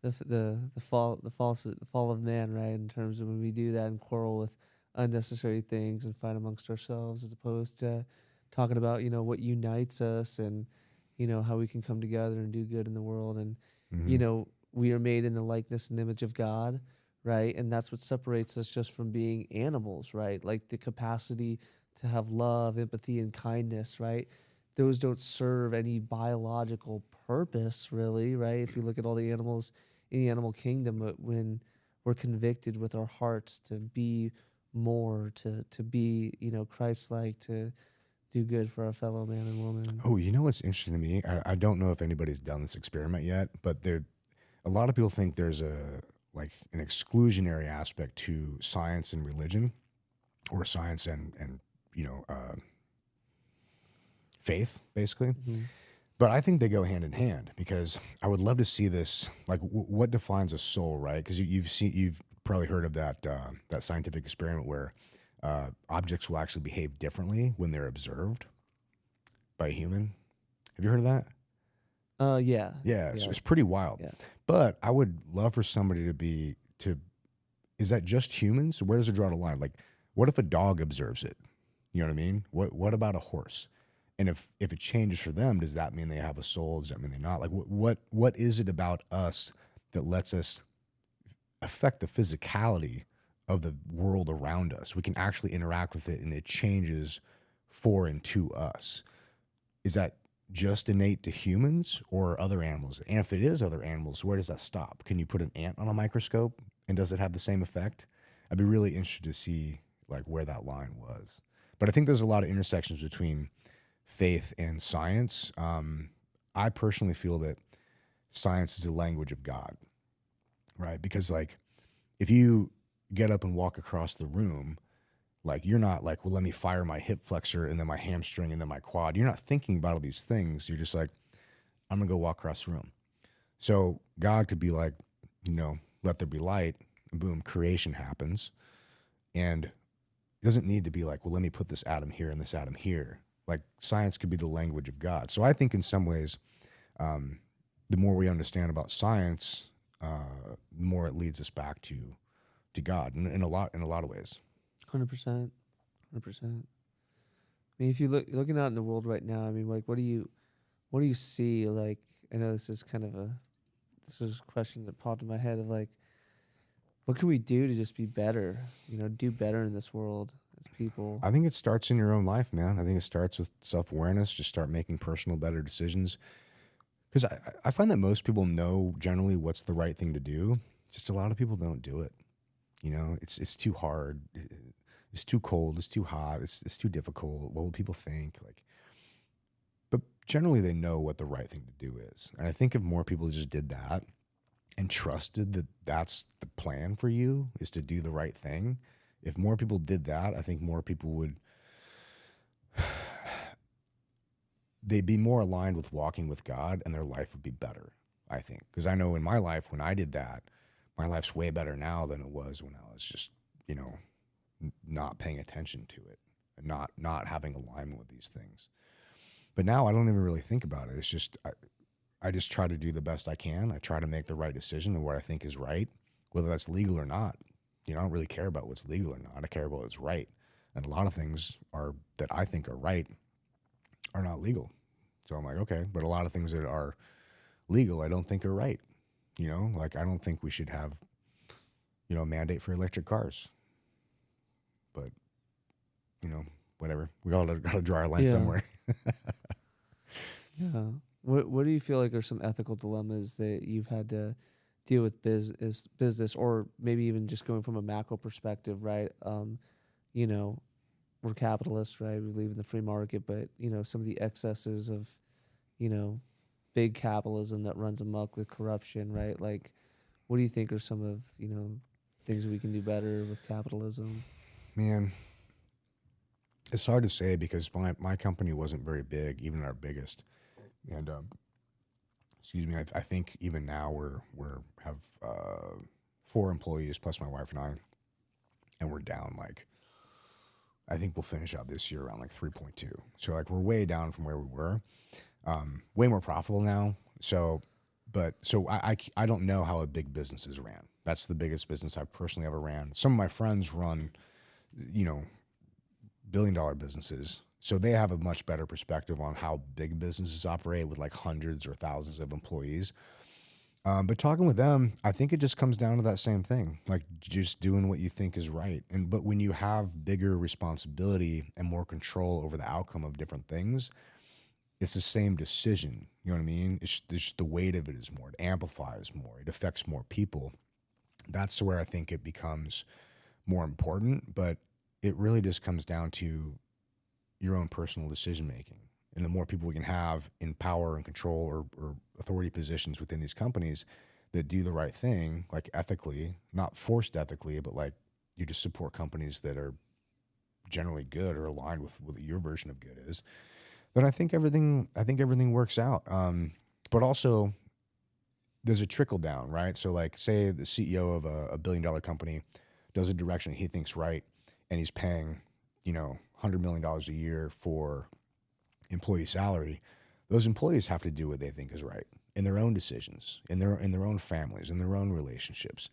the fall of man, right? In terms of when we do that and quarrel with unnecessary things and fight amongst ourselves, as opposed to talking about, you know, what unites us and, you know, how we can come together and do good in the world. And you know, we are made in the likeness and image of God, right? And that's what separates us just from being animals, right? Like the capacity to have love, empathy, and kindness, right? Those don't serve any biological purpose, really, right? If you look at all the animals in the animal kingdom, but when we're convicted with our hearts to be more, to be, you know, Christ-like, to do good for our fellow man and woman. Oh, you know what's interesting to me? I don't know if anybody's done this experiment yet, but a lot of people think there's an exclusionary aspect to science and religion, or science and you know, faith, basically. But I think they go hand in hand because I would love to see this. Like, what defines a soul, right? Because you've probably heard of that scientific experiment where objects will actually behave differently when they're observed by a human. Have you heard of that? Yeah. Yeah, it's pretty wild. Yeah. But I would love for somebody to is that just humans? Where does it draw the line? Like, what if a dog observes it? You know what I mean? What about a horse? And if it changes for them, does that mean they have a soul? Does that mean they're not? Like, what is it about us that lets us affect the physicality of the world around us? We can actually interact with it, and it changes for and to us. Is that just innate to humans or other animals? And if it is other animals, where does that stop? Can you put an ant on a microscope, and does it have the same effect? I'd be really interested to see like where that line was. But I think there's a lot of intersections between faith and science. I personally feel that science is the language of God, right? Because like if you get up and walk across the room, like you're not like, well, let me fire my hip flexor and then my hamstring and then my quad. You're not thinking about all these things. You're just like, I'm gonna go walk across the room. So God could be like, you know, let there be light, and boom, creation happens. And it doesn't need to be like, well, let me put this atom here and this atom here. Like science could be the language of God. So I think in some ways, the more we understand about science, the more it leads us back to God in a lot of ways. 100%. 100%. I mean, if looking out in the world right now, I mean, like, what do you see? Like, I know this is a question that popped in my head of like, what can we do to just be better? You know, do better in this world as people. I think it starts in your own life, man. I think it starts with self-awareness. Just start making personal, better decisions. Because I find that most people know generally what's the right thing to do. Just a lot of people don't do it. You know, it's too hard. It's too cold. It's too hot. It's too difficult. What will people think? Like, but generally they know what the right thing to do is. And I think if more people just did that and trusted that that's the plan for you is to do the right thing. If more people did that, I think more people would, they'd be more aligned with walking with God and their life would be better, I think. Because I know in my life, when I did that, my life's way better now than it was when I was just, you know, not paying attention to it and not having alignment with these things. But now I don't even really think about it. It's just, I just try to do the best I can. I try to make the right decision and what I think is right, whether that's legal or not. You know, I don't really care about what's legal or not. I care about what's right. And a lot of things that I think are right are not legal. So I'm like, okay, but a lot of things that are legal I don't think are right. You know, like I don't think we should have, you know, a mandate for electric cars. But, you know, whatever. We all got to draw our line somewhere. Yeah. What do you feel like are some ethical dilemmas that you've had to deal with business, or maybe even just going from a macro perspective, right? You know, we're capitalists, right? We believe in the free market, but you know, some of the excesses of, you know, big capitalism that runs amok with corruption, right? Like, what do you think are some of, you know, things we can do better with capitalism? Man, it's hard to say because my company wasn't very big, even our biggest. And excuse me, I think even now we're have 4 employees plus my wife and I, and we're down like, I think we'll finish out this year around like 3.2. So like we're way down from where we were. Way more profitable now. So, but so I don't know how a big business is ran. That's the biggest business I've personally ever ran. Some of my friends run, you know, billion-dollar businesses. So they have a much better perspective on how big businesses operate with like hundreds or thousands of employees. But talking with them, I think it just comes down to that same thing, like just doing what you think is right. But when you have bigger responsibility and more control over the outcome of different things, it's the same decision. You know what I mean? It's just the weight of it is more. It amplifies more. It affects more people. That's where I think it becomes more important. But it really just comes down to your own personal decision making. And the more people we can have in power and control or authority positions within these companies that do the right thing, like ethically, not forced ethically, but like you just support companies that are generally good or aligned with what your version of good is, then I think everything works out. But also there's a trickle down, right? So like say the CEO of a billion-dollar company does a direction he thinks right, and he's paying, you know, $100 million a year for employee salary. Those employees have to do what they think is right in their own decisions, in their own families, in their own relationships.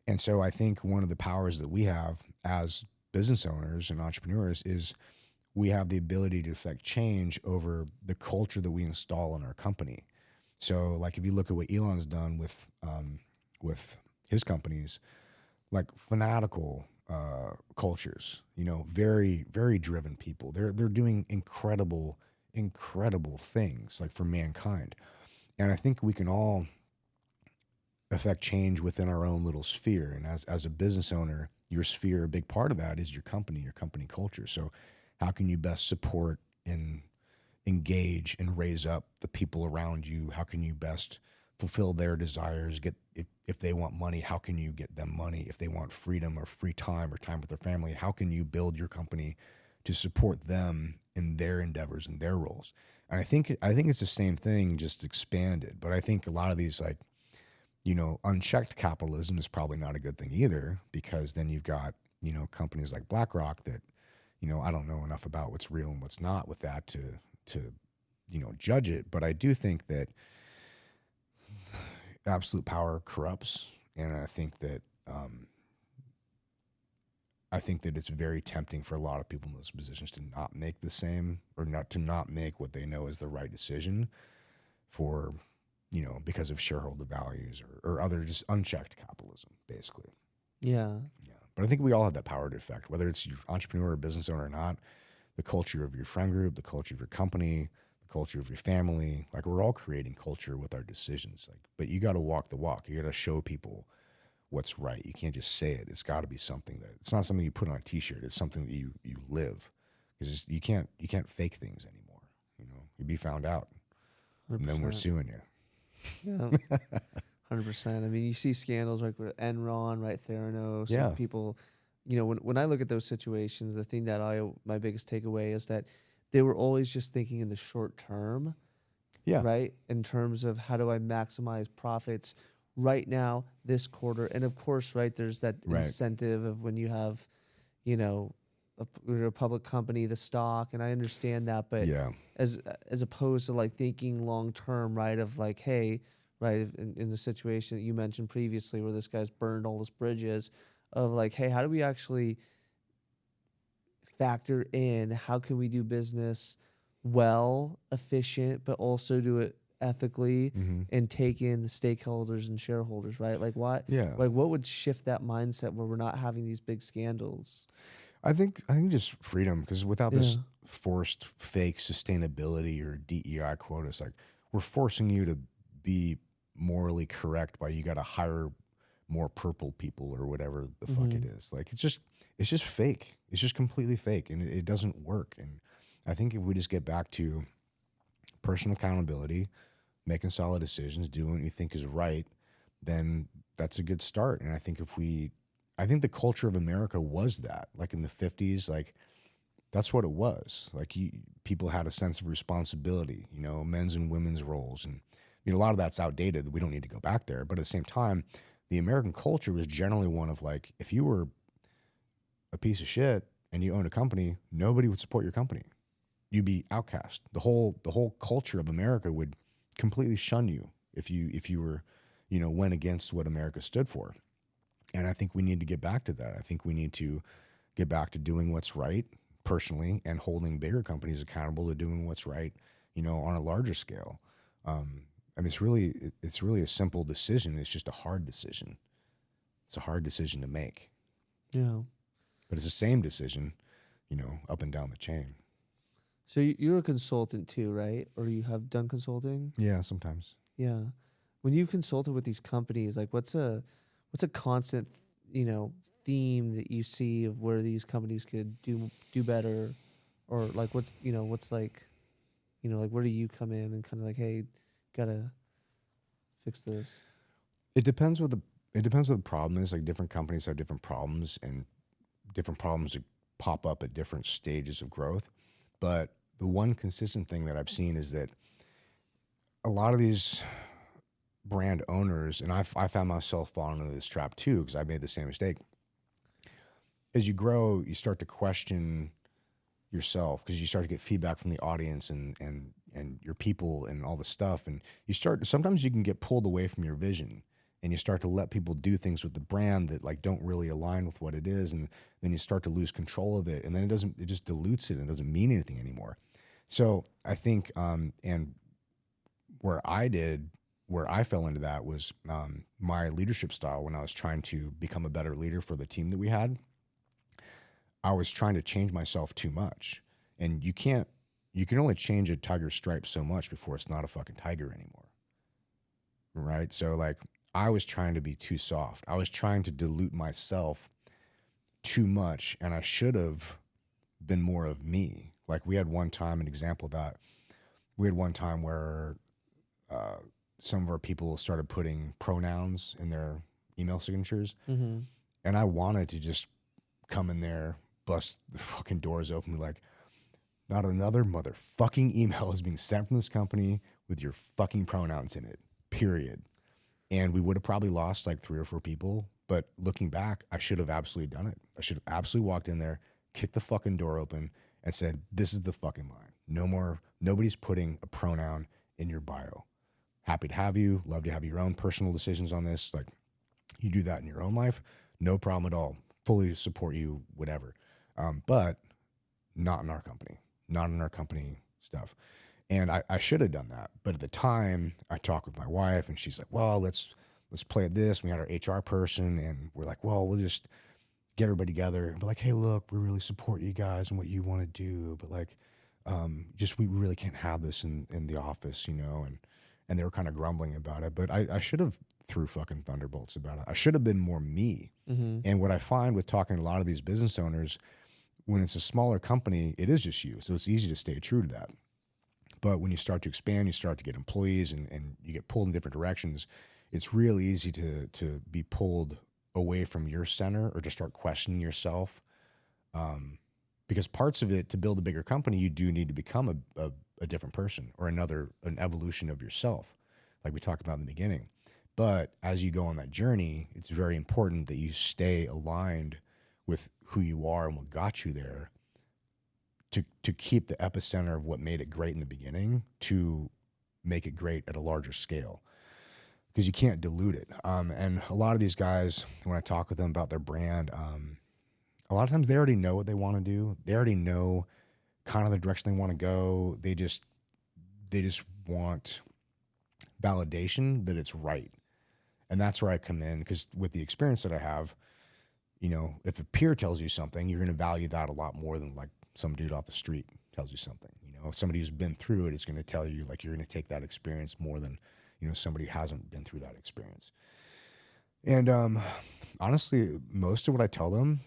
And so I think one of the powers that we have as business owners and entrepreneurs is we have the ability to affect change over the culture that we install in our company. So like if you look at what Elon's done with his companies, like fanatical cultures, you know, very, very driven people. They're doing incredible things like for mankind. And I think we can all affect change within our own little sphere. And as a business owner, your sphere, a big part of that is your company culture. So how can you best support and engage and raise up the people around you? How can you best fulfill their desires? If they want money, how can you get them money? If they want freedom or free time or time with their family, how can you build your company to support them in their endeavors and their roles? And I think it's the same thing, just expanded. But I think a lot of these, like, you know, unchecked capitalism is probably not a good thing either, because then you've got, you know, companies like BlackRock that, you know, I don't know enough about what's real and what's not with that to you know, judge it. But I do think that absolute power corrupts, and I think that it's very tempting for a lot of people in those positions to not make the same, or not make what they know is the right decision for, you know, because of shareholder values or other just unchecked capitalism, basically. Yeah. Yeah. But I think we all have that power to affect, whether it's your entrepreneur or business owner or not, the culture of your friend group, the culture of your company, the culture of your family. Like, we're all creating culture with our decisions. Like, but you got to walk the walk. You got to show people what's right. You can't just say it. It's got to be something that, it's not something you put on a t-shirt. It's something that you live, because you can't fake things anymore. You know, you'd be found out 100%. And then we're suing you. Yeah. 100%. I mean, you see scandals like with Enron, right? Theranos. Yeah. People, you know, when I look at those situations, the thing that my biggest takeaway is that they were always just thinking in the short term. Yeah. Right. In terms of how do I maximize profits right now, this quarter. And of course, right, there's that incentive of when you have, you know, a public company, the stock, and I understand that, but yeah, as opposed to like thinking long term, right, of like, hey, right, in the situation that you mentioned previously where this guy's burned all his bridges, of like, hey, how do we actually factor in how can we do business well, efficient, but also do it ethically, and take in the stakeholders and shareholders, right? Like, what? Yeah. Like, what would shift that mindset where we're not having these big scandals? I think just freedom, because without this forced fake sustainability or DEI quotas, like, we're forcing you to be morally correct by you got to hire more purple people or whatever the fuck it is. Like it's just fake. It's just completely fake, and it doesn't work. And I think if we just get back to personal accountability, making solid decisions, doing what you think is right, then that's a good start. And I think I think the culture of America was that, like in the 50s, like that's what it was. Like people had a sense of responsibility, you know, men's and women's roles. And you know, a lot of that's outdated. We don't need to go back there. But at the same time, the American culture was generally one of like, if you were a piece of shit and you owned a company, nobody would support your company. You'd be outcast. The whole culture of America would completely shun you if you were, you know, went against what America stood for. And I think we need to get back to that. I think we need to get back to doing what's right personally and holding bigger companies accountable to doing what's right, you know, on a larger scale. I mean, it's really a simple decision. It's just a hard decision. It's a hard decision to make. Yeah. But it's the same decision, you know, up and down the chain. So you're a consultant too, right? Or you have done consulting? Yeah, sometimes. Yeah. When you've consulted with these companies, like what's a constant, you know, theme that you see of where these companies could do better, or like what's like, you know, like where do you come in and kind of like, hey, gotta fix this? It depends what the problem is. Like different companies have different problems, and different problems that pop up at different stages of growth. But the one consistent thing that I've seen is that a lot of these brand owners, and I found myself falling into this trap too, because I made the same mistake. As you grow, you start to question yourself because you start to get feedback from the audience and your people and all the stuff. And sometimes you can get pulled away from your vision, and you start to let people do things with the brand that like don't really align with what it is. And then you start to lose control of it. And then it just dilutes it and it doesn't mean anything anymore. So I think, and where I fell into that was my leadership style. When I was trying to become a better leader for the team that we had, I was trying to change myself too much. And you can only change a tiger's stripes so much before it's not a fucking tiger anymore. Right? So like I was trying to be too soft. I was trying to dilute myself too much, and I should have been more of me. Like we had one time, an example of that, we had one time where some of our people started putting pronouns in their email signatures. Mm-hmm. And I wanted to just come in there, bust the fucking doors open, be like, not another motherfucking email is being sent from this company with your fucking pronouns in it, period. And we would have probably lost like 3 or 4 people. But looking back, I should have absolutely done it. I should have absolutely walked in there, kicked the fucking door open, and said, this is the fucking line. No more, nobody's putting a pronoun in your bio. Happy to have you, love to have your own personal decisions on this. Like, you do that in your own life, no problem at all. Fully support you, whatever. But not in our company, not in our company stuff. And I should have done that. But at the time, I talked with my wife, and she's like, well, let's play at this. We had our HR person, and we're like, well, we'll just get everybody together and be like, hey, look, we really support you guys and what you want to do. But like, we really can't have this in the office, you know? And they were kind of grumbling about it. But I should have threw fucking thunderbolts about it. I should have been more me. Mm-hmm. And what I find with talking to a lot of these business owners, when it's a smaller company, it is just you. So it's easy to stay true to that. But when you start to expand, you start to get employees and you get pulled in different directions, it's real easy to be pulled away from your center or to start questioning yourself. Because parts of it, to build a bigger company, you do need to become a different person or an evolution of yourself, like we talked about in the beginning. But as you go on that journey, it's very important that you stay aligned with who you are and what got you there, to keep the epicenter of what made it great in the beginning to make it great at a larger scale, because you can't dilute it. And a lot of these guys, when I talk with them about their brand, a lot of times they already know what they want to do. They already know kind of the direction they want to go. They just want validation that it's right. And that's where I come in, because with the experience that I have, you know, if a peer tells you something, you're going to value that a lot more than like some dude off the street tells you something. You know, if somebody who's been through it is going to tell you, like, you're going to take that experience more than, somebody who hasn't been through that experience. And honestly, most of what I tell them,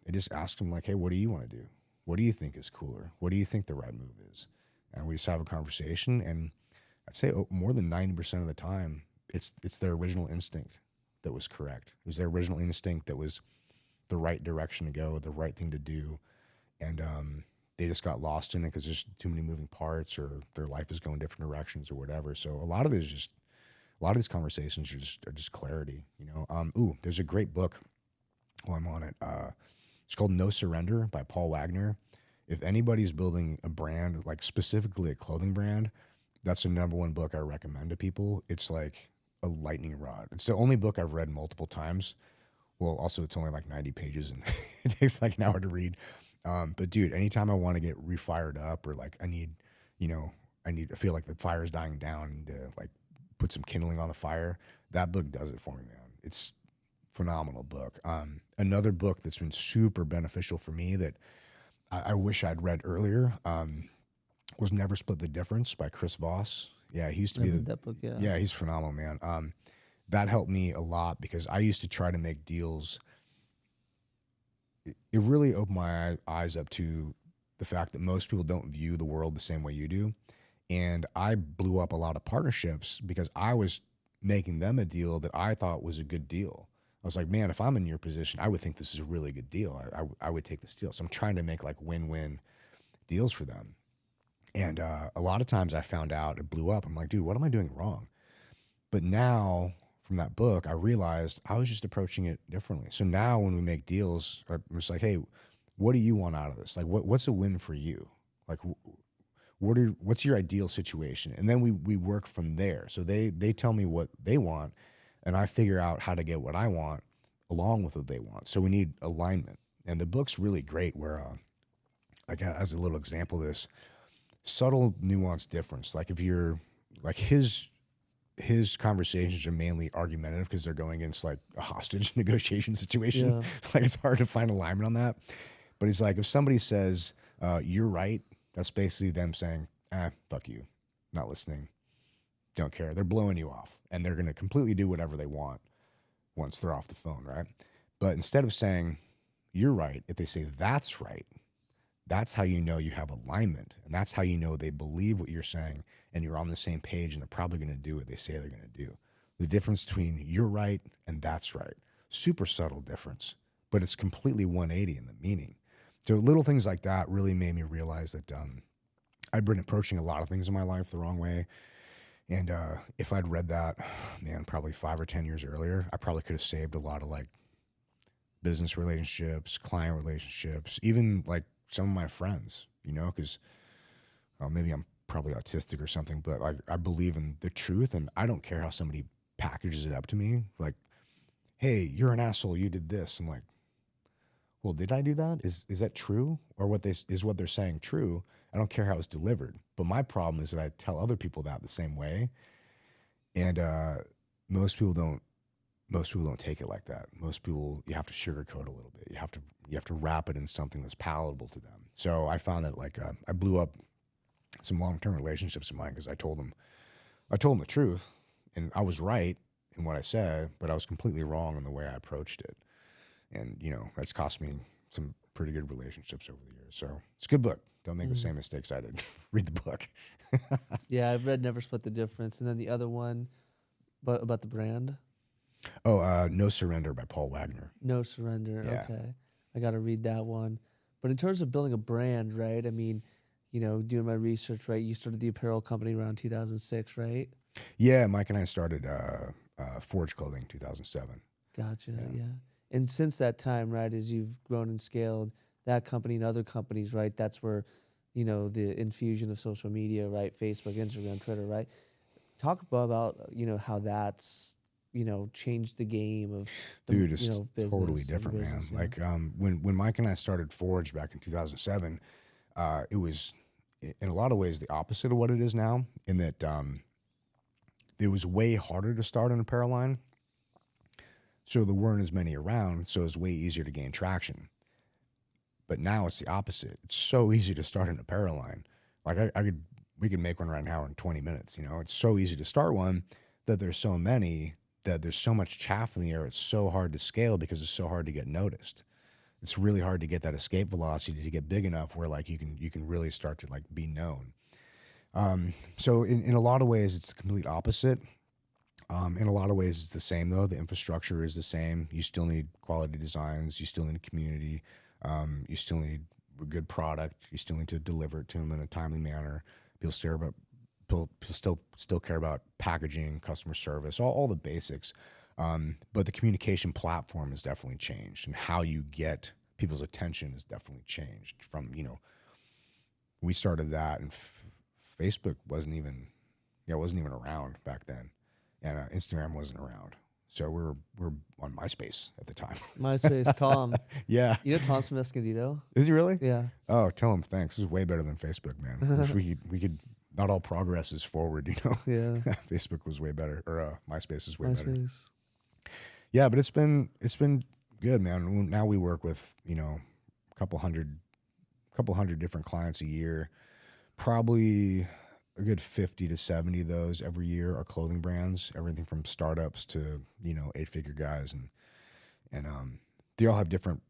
I just ask them like, hey, what do you want to do? What do you think is cooler? What do you think the right move is? And we just have a conversation. And I'd say more than 90% of the time, it's their original instinct that was correct. It was their original instinct that was the right direction to go, the right thing to do. And they just got lost in it because there's too many moving parts, or their life is going different directions or whatever. So a lot of it is just, a lot of these conversations are just clarity, there's a great book while I'm on it. It's called No Surrender by Paul Wagner. If anybody's building a brand, like specifically a clothing brand, that's the number one book I recommend to people. It's like a lightning rod. It's the only book I've read multiple times. Well, also it's only like 90 pages and it takes like an hour to read. But dude, anytime I want to get refired up, or like I feel like the fire's dying down, and to like put some kindling on the fire, that book does it for me, man. It's a phenomenal book. Another book that's been super beneficial for me that I wish I'd read earlier was Never Split the Difference by Chris Voss. Yeah, he used to be that book. Yeah, he's phenomenal, man. That helped me a lot because I used to try to make deals. It really opened my eyes up to the fact that most people don't view the world the same way you do. And I blew up a lot of partnerships because I was making them a deal that I thought was a good deal. I was like, man, if I'm in your position, I would think this is a really good deal. I would take this deal. So I'm trying to make like win-win deals for them. And a lot of times I found out it blew up. I'm like, dude, what am I doing wrong? But now from that book, I realized I was just approaching it differently. So now when we make deals, I'm just like, hey, what do you want out of this? Like, what's a win for you? Like, what's your ideal situation? And then we work from there. So they tell me what they want, and I figure out how to get what I want along with what they want. So we need alignment. And the book's really great where, like as a little example of this, subtle nuanced difference. Like if you're like his conversations are mainly argumentative because they're going against like a hostage negotiation situation. Yeah. Like it's hard to find alignment on that. But he's like, if somebody says, you're right, that's basically them saying, fuck you, not listening, don't care. They're blowing you off, and they're going to completely do whatever they want once they're off the phone, right? But instead of saying, you're right, if they say that's right, that's how you know you have alignment, and that's how you know they believe what you're saying, and you're on the same page, and they're probably going to do what they say they're going to do. The difference between you're right and that's right, super subtle difference, but it's completely 180 in the meaning. So little things like that really made me realize that I'd been approaching a lot of things in my life the wrong way. And if I'd read that, man, probably 5 or 10 years earlier, I probably could have saved a lot of like business relationships, client relationships, even like some of my friends, because maybe I'm probably autistic or something, but I believe in the truth, and I don't care how somebody packages it up to me. Like, hey, you're an asshole, you did this. I'm like, well, did I do that? Is that true? Or what they're saying true? I don't care how it's delivered. But my problem is that I tell other people that the same way. And most people don't take it like that. Most people, you have to sugarcoat a little bit. You have to wrap it in something that's palatable to them. So I found that like I blew up some long-term relationships of mine because I told them the truth, and I was right in what I said, but I was completely wrong in the way I approached it. And, that's cost me some pretty good relationships over the years. So it's a good book. Don't make the same mistakes I did. Read the book. Yeah, I've read Never Split the Difference. And then the other one, but about the brand. Oh, No Surrender by Paul Wagner. No Surrender. Yeah. Okay. I got to read that one. But in terms of building a brand, right? I mean, doing my research, right? You started the apparel company around 2006, right? Yeah, Mike and I started Forge Clothing 2007. Gotcha, yeah. And since that time, right, as you've grown and scaled that company and other companies, right, that's where, the infusion of social media, right, Facebook, Instagram, Twitter, right? Talk about, how that's, changed the game of the, dude, it's business. Totally different, business, man. Yeah. Like when Mike and I started Forge back in 2007, it was in a lot of ways the opposite of what it is now, in that it was way harder to start an apparel line. So there weren't as many around, so it was way easier to gain traction. But now it's the opposite. It's so easy to start an apparel line. Like I could, we can make one right now in 20 minutes. You know, it's so easy to start one that there's so many that there's so much chaff in the air. It's so hard to scale because it's so hard to get noticed. It's really hard to get that escape velocity to get big enough where like you can really start to like be known. So in a lot of ways, it's the complete opposite. In a lot of ways, it's the same though. The infrastructure is the same. You still need quality designs. You still need a community. You still need a good product. You still need to deliver it to them in a timely manner. People still care about packaging, customer service, all the basics. But the communication platform has definitely changed, and how you get people's attention has definitely changed. From, you know, we started that, and Facebook wasn't even around back then, and Instagram wasn't around. So we're on MySpace at the time. MySpace, Tom. Yeah. You know Tom's from Escondido? Is he really? Yeah. Oh, tell him thanks. This is way better than Facebook, man. Wish we could. Not all progress is forward, you know. Yeah. Facebook was way better, or MySpace is way better. MySpace. Yeah, but it's been good, man. Now we work with, you know, a couple hundred different clients a year. Probably a good 50 to 70 of those every year are clothing brands, everything from startups to, you know, 8-figure guys, and they all have different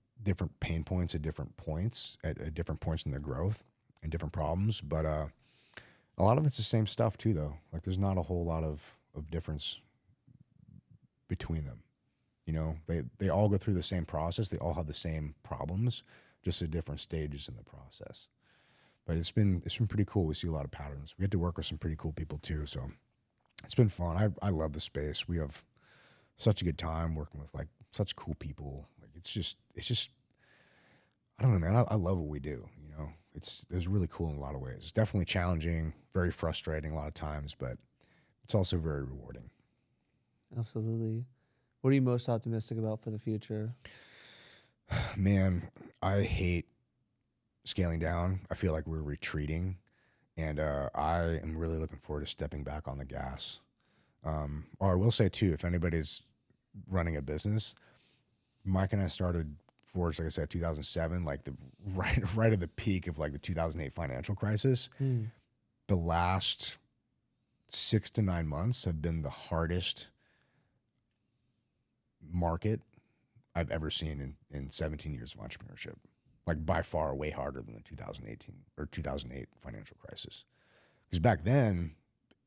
pain points at different points in their growth and different problems, but a lot of it's the same stuff too, though. Like there's not a whole lot of difference between them. You know, they all go through the same process. They all have the same problems, just at different stages in the process. But it's been pretty cool. We see a lot of patterns. We get to work with some pretty cool people too. So it's been fun. I love the space. We have such a good time working with like such cool people. Like it's just I don't know, man. I love what we do. You know, it's really cool in a lot of ways. It's definitely challenging, very frustrating a lot of times, but it's also very rewarding. Absolutely. What are you most optimistic about for the future? Man, I hate scaling down. I feel like we're retreating, and I am really looking forward to stepping back on the gas. Or I will say too, if anybody's running a business, Mike and I started Forge, like I said, 2007, like the right at the peak of like the 2008 financial crisis. The last 6 to 9 months have been the hardest market I've ever seen in 17 years of entrepreneurship. Like by far way harder than the 2018 or 2008 financial crisis. Because back then,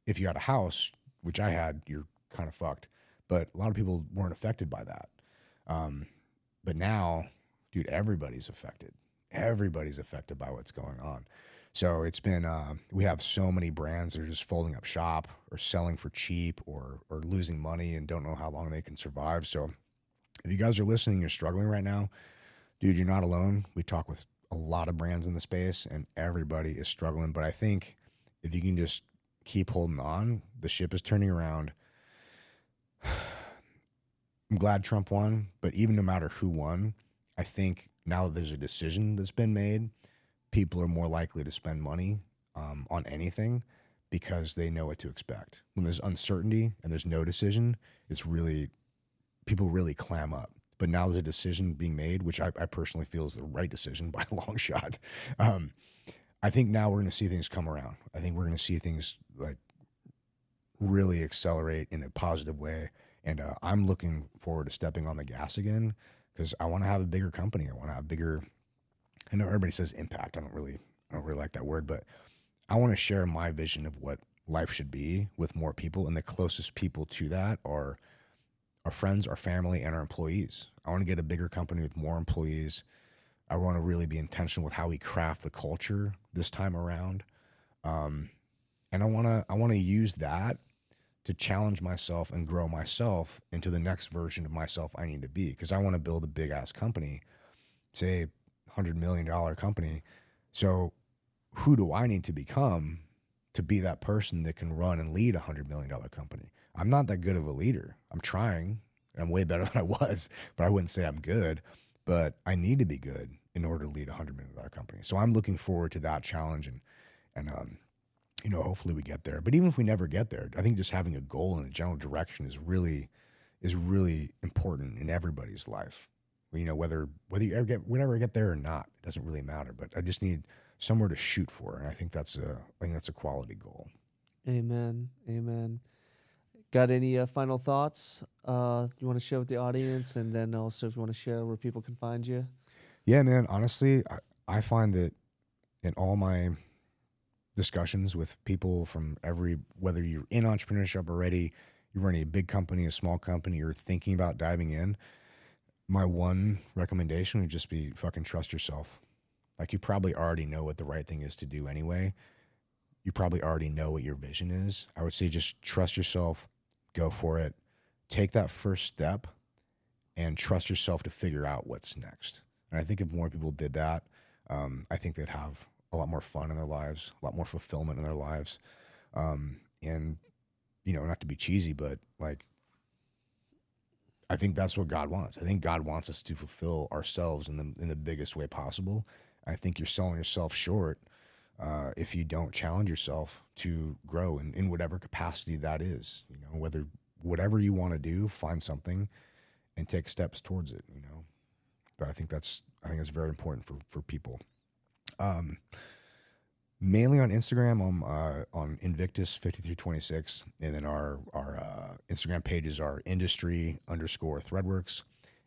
if you had a house, which I had, you're kind of fucked. But a lot of people weren't affected by that. But now, dude, everybody's affected. Everybody's affected by what's going on. So it's been, we have so many brands that are just folding up shop or selling for cheap or losing money and don't know how long they can survive. So if you guys are listening, you're struggling right now, dude, you're not alone. We talk with a lot of brands in the space and everybody is struggling. But I think if you can just keep holding on, the ship is turning around. I'm glad Trump won, but even no matter who won, I think now that there's a decision that's been made, people are more likely to spend money on anything because they know what to expect. When there's uncertainty and there's no decision, people really clam up. But now there's a decision being made, which I personally feel is the right decision by a long shot. I think now we're going to see things come around. I think we're going to see things like really accelerate in a positive way. And I'm looking forward to stepping on the gas again because I want to have a bigger company. I want to have bigger. I know everybody says impact. I don't really like that word, but I want to share my vision of what life should be with more people. And the closest people to that are our friends, our family, and our employees. I want to get a bigger company with more employees. I want to really be intentional with how we craft the culture this time around. And I want to use that to challenge myself and grow myself into the next version of myself I need to be. Because I want to build a big ass company, say $100 million company. So who do I need to become to be that person that can run and lead a $100 million company? I'm not that good of a leader. I'm trying, and I'm way better than I was, but I wouldn't say I'm good. But I need to be good in order to lead a $100 million company. So I'm looking forward to that challenge, and hopefully we get there. But even if we never get there, I think just having a goal and a general direction is really important in everybody's life. Whether you ever get there or not, it doesn't really matter. But I just need somewhere to shoot for. And I think that's a quality goal. Amen. Amen. Got any final thoughts you want to share with the audience? And then also if you want to share where people can find you. Yeah, man. Honestly, I find that in all my discussions with people from whether you're in entrepreneurship already, you're running a big company, a small company, you're thinking about diving in, my one recommendation would just be fucking trust yourself. Like, you probably already know what the right thing is to do anyway. You probably already know what your vision is. I would say just trust yourself, go for it, take that first step, and trust yourself to figure out what's next. And I think if more people did that, I think they'd have a lot more fun in their lives, a lot more fulfillment in their lives. And, not to be cheesy, but like, I think that's what God wants. I think God wants us to fulfill ourselves in the biggest way possible. I think you're selling yourself short if you don't challenge yourself to grow in whatever capacity that is. Whatever you want to do, find something and take steps towards it. But I think that's very important for people. Mainly on Instagram, I'm on Invictus5326, and then our Instagram pages are industry_threadworks,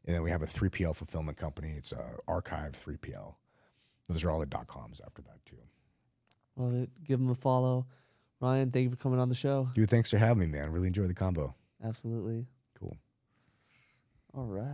and then we have a 3PL fulfillment company. It's Archive 3PL. Those are all the .coms after that too. Well, give them a follow. Ryan, thank you for coming on the show. Dude, thanks for having me, man. Really enjoyed the combo. Absolutely. Cool. All right.